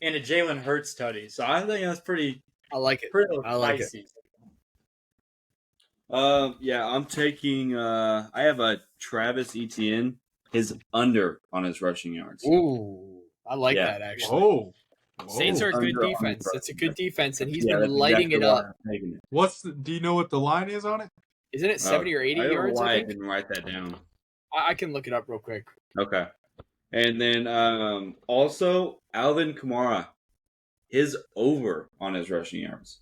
and a Jalen Hurts tutty. So I think that's pretty I like it. Pretty I like spicy. Yeah, I'm taking. I have a Travis Etienne. His under on his rushing yards. Ooh, I like that actually. Whoa. Saints are a good Under on defense. his It's a good defense, and he's Yeah, been that's lighting exactly it why up. I'm taking it. Do you know what the line is on it? Isn't it 70 or 80 I don't know yards? why I I think. didn't write that down. I can look it up real quick. Okay. And then also Alvin Kamara, his over on his rushing yards.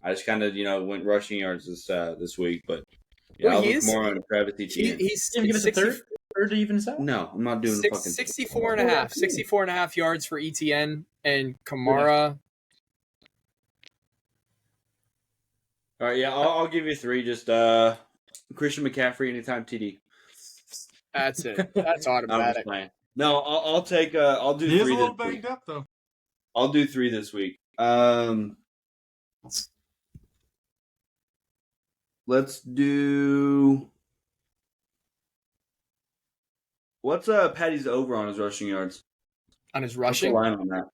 I just kind of went rushing yards this week, but Well, Alvin Kamara and Travis Etienne. He's gonna give us a third to even out? No, I'm not doing the fucking 64 and a half. 64 and a half yards for Etienne and Kamara. All right, yeah, I'll give you 3. Just Christian McCaffrey anytime TD. That's it. That's I'm just automatic. playing. No, I'll take. I'll do 3. He is a little this week. banged up though. I'll do 3 this week. Let's do. What's Patty's over on his rushing yards? On his What's the rushing, line on that?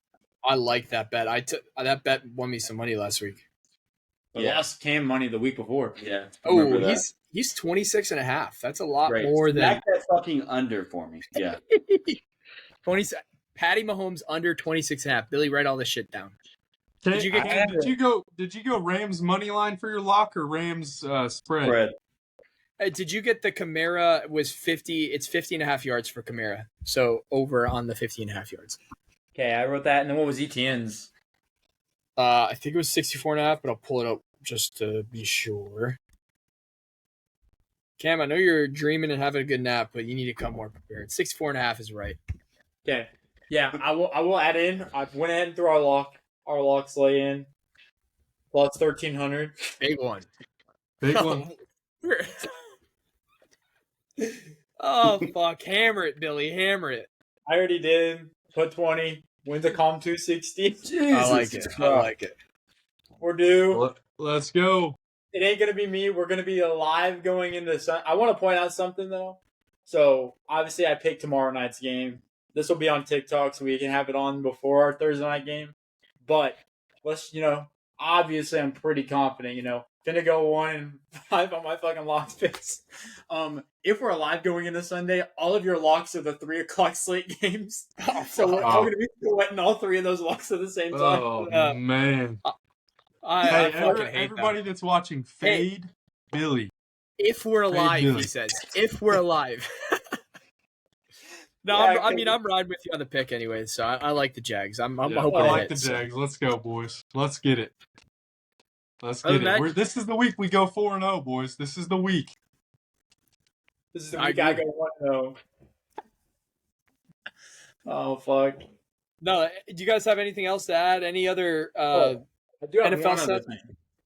I like that bet. I took that bet won me some money last week. But lost Cam money the week before. Yeah. Oh, he's 26 and a half. That's a lot Great. more than Back that fucking under for me. Yeah. 20. Patty Mahomes under 26 and a half. Billy, write all this shit down. Did you get? Did you go Rams money line for your lock or Rams spread? Did you get the Kamara was 50? It's 50 and a half yards for Kamara. So over on the 50 and a half yards. Okay, I wrote that. And then what was Etienne's? I think it was 64 and a half, but I'll pull it up just to be sure. Cam, I know you're dreaming and having a good nap, but you need to come more prepared. 64 and a half is right. Okay. Yeah, I will add in. I went ahead and threw our locks lay in. Plus 1,300. Big one. Big one. Oh, fuck. Hammer it, Billy. Hammer it. I already did. Put 20. Wins a calm 260. I like it. I like it. We're due. Let's go. It ain't going to be me. We're going to be alive going into Sun. I want to point out something, though. So, obviously, I picked tomorrow night's game. This will be on TikTok, so we can have it on before our Thursday night game. But, let's, obviously, I'm pretty confident, Gonna go 1-5 on my fucking locks picks. If we're alive going into Sunday, all of your locks are the 3 o'clock slate games. So we're all gonna be sweating all 3 of those locks at the same time. Oh man! I fucking hate everybody that's watching, fade Billy. If we're alive, he says. If we're alive. No, yeah, I'm riding with you on the pick anyway. So I like the Jags. I'm hoping. I like the Jags. Let's go, boys. Let's get it. Let's get it. This is the week we go 4-0, boys. This is the week. This is the week I go 1-0. Oh, fuck. No, do you guys have anything else to add? Any other I do have NFL stuff?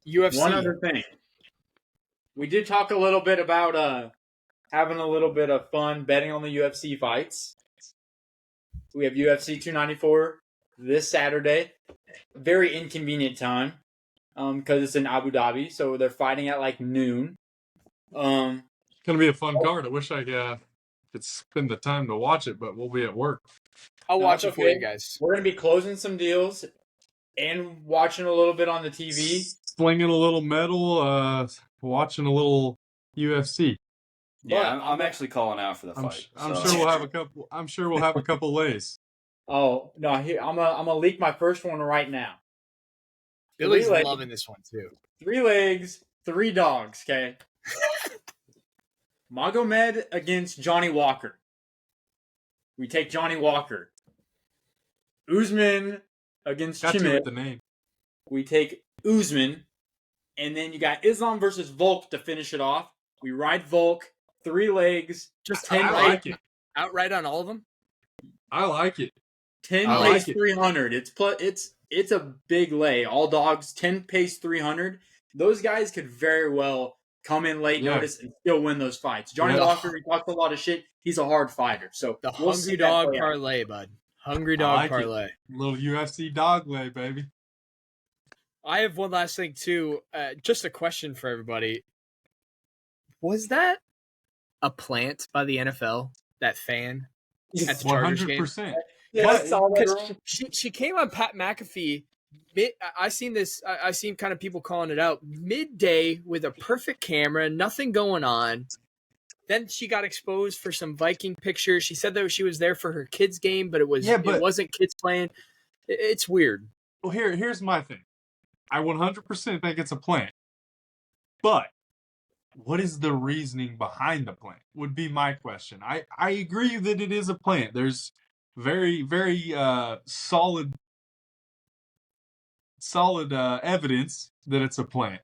UFC. One other thing. We did talk a little bit about having a little bit of fun betting on the UFC fights. We have UFC 294 this Saturday. Very inconvenient time. Because it's in Abu Dhabi, so they're fighting at like noon. It's gonna be a fun card. I wish I could spend the time to watch it, but we'll be at work. I'll watch it for you guys. We're gonna be closing some deals and watching a little bit on the TV, slinging a little metal, watching a little UFC. Yeah, I'm actually calling out for the fight. I'm sure we'll have a couple. I'm sure we'll have a couple lays. Oh no! Here I'm gonna leak my first one right now. Billy's loving this one too. 3 legs, 3 dogs, okay? Magomed against Johnny Walker. We take Johnny Walker. Usman against Chimit. The name. We take Usman. And then you got Islam versus Volk to finish it off. We ride Volk, 3 legs. Just 10 like it. Outright on all of them? I like it. 10 pace 300. It's a big lay. All dogs, 10 pace 300. Those guys could very well come in late notice and still win those fights. Johnny Walker, he talks a lot of shit. He's a hard fighter. So the hungry dog parlay, bud. Hungry dog parlay. Little UFC dog lay, baby. I have one last thing too. Just a question for everybody. Was that a plant by the NFL? That fan at the Chargers game? 100%. Yeah, she came on Pat McAfee I seen this. I seen kind of people calling it out midday with a perfect camera, nothing going on. Then she got exposed for some Viking pictures. She said that she was there for her kids' game, but it wasn't kids playing. It's weird. Well, here's my thing. I 100% think it's a plant. But what is the reasoning behind the plant would be my question. I agree that it is a plant. There's very, very solid evidence that it's a plant.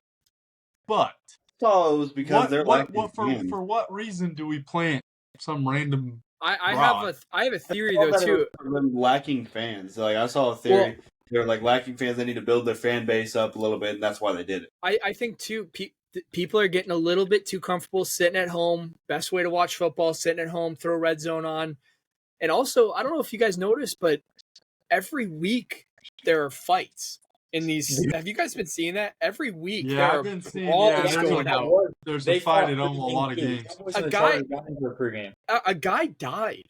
But So it was because they're for what reason do we plant some random I have a theory though too. Lacking fans. Like I saw a theory. They're like lacking fans. They need to build their fan base up a little bit, and that's why they did it. I think too. People are getting a little bit too comfortable sitting at home. Best way to watch football: sitting at home, throw Red Zone on, and also I don't know if you guys noticed, but every week there are fights in these. Have you guys been seeing that? Every week there I've been seeing. going out. There's a fight at a lot of games. A guy died.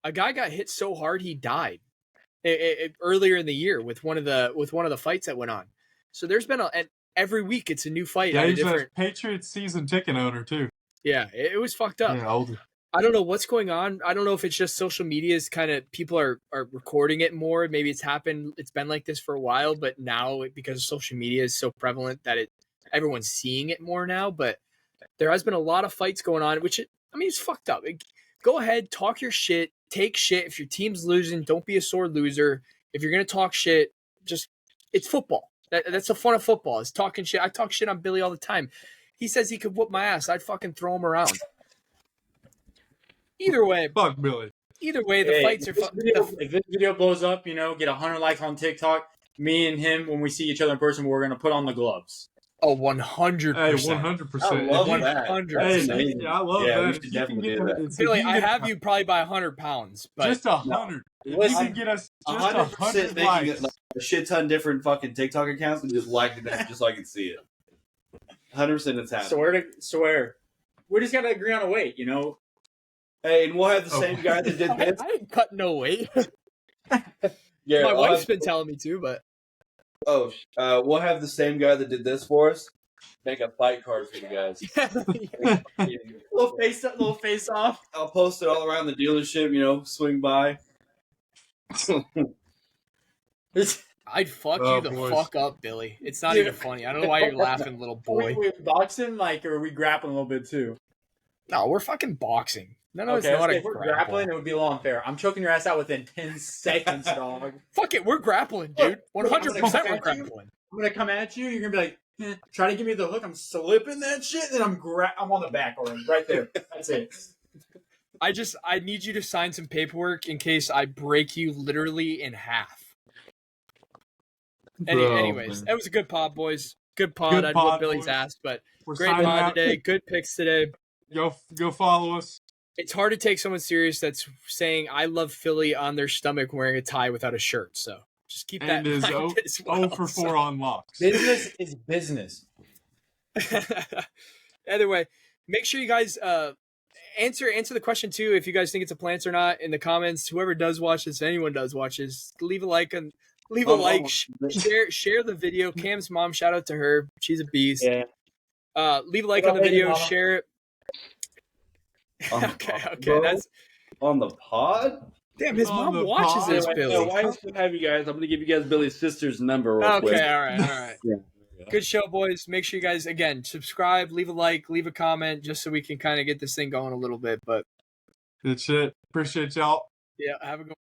A guy got hit so hard he died. Earlier in the year with one of the fights that went on. So there's been and every week it's a new fight. Yeah, he's a Patriots season ticket owner too. Yeah, it was fucked up. Yeah, older. I don't know what's going on. I don't know if it's just social media is kind of people are recording it more. Maybe it's been like this for a while, but now because social media is so prevalent that everyone's seeing it more now. But there has been a lot of fights going on, which it's fucked up. Go ahead, talk your shit. Take shit. If your team's losing, don't be a sore loser. If you're going to talk shit, it's football. That's the fun of football. It's talking shit. I talk shit on Billy all the time. He says he could whoop my ass. I'd fucking throw him around. Either way. Fuck Billy. Either way, the fights are fun. If this video blows up, get 100 likes on TikTok, me and him, when we see each other in person, we're going to put on the gloves. Oh, 100%. Hey, 100%. I love that. 100%. I love that. We should definitely do that. Billy, I have you probably by 100 pounds. But just 100. If you can get us just 100 likes. A shit ton different fucking TikTok accounts and just like it just so I can see it. 100% it's happening. Swear. We just got to agree on a weight, Hey, and we'll have the same guy that did this. I ain't cut no weight. Yeah, my wife's been telling me to, but. We'll have the same guy that did this for us make a fight card for you guys. little face off. I'll post it all around the dealership, swing by. I'd fuck you the fuck up, Billy. It's not even funny. I don't know why you're laughing, little boy. We boxing, or are we grappling a little bit too? No, we're fucking boxing. No, okay, if we're grappling, it would be a little unfair. I'm choking your ass out within 10 seconds, dog. Fuck it, we're grappling, dude. 100% we're grappling. I'm gonna come at you. You're gonna be like, try to give me the hook. I'm slipping that shit, and I'm on the back already, right there. That's it. I need you to sign some paperwork in case I break you literally in half. Anyways, that was a good pod, boys. Good pod. I'd whoop Billy's ass, but great pod today. Good picks today. Go follow us. It's hard to take someone serious that's saying I love Philly on their stomach wearing a tie without a shirt. So just keep that in mind. 0 for 4 on locks. Business is business. Either way, make sure you guys answer the question too. If you guys think it's a plant or not in the comments, whoever does watch this, anyone does watch this, leave a like and share the video. Cam's mom, shout out to her. She's a beast. Yeah. Leave a like on the video, share it. Okay, that's on the pod. Damn, his mom watches this, Billy. No, why don't have you guys? I'm gonna give you guys Billy's sister's number. Real quick. Okay, all right. Yeah. Good show, boys. Make sure you guys again subscribe, leave a like, leave a comment, just so we can kind of get this thing going a little bit. But good shit. Appreciate y'all. Yeah, have a good one.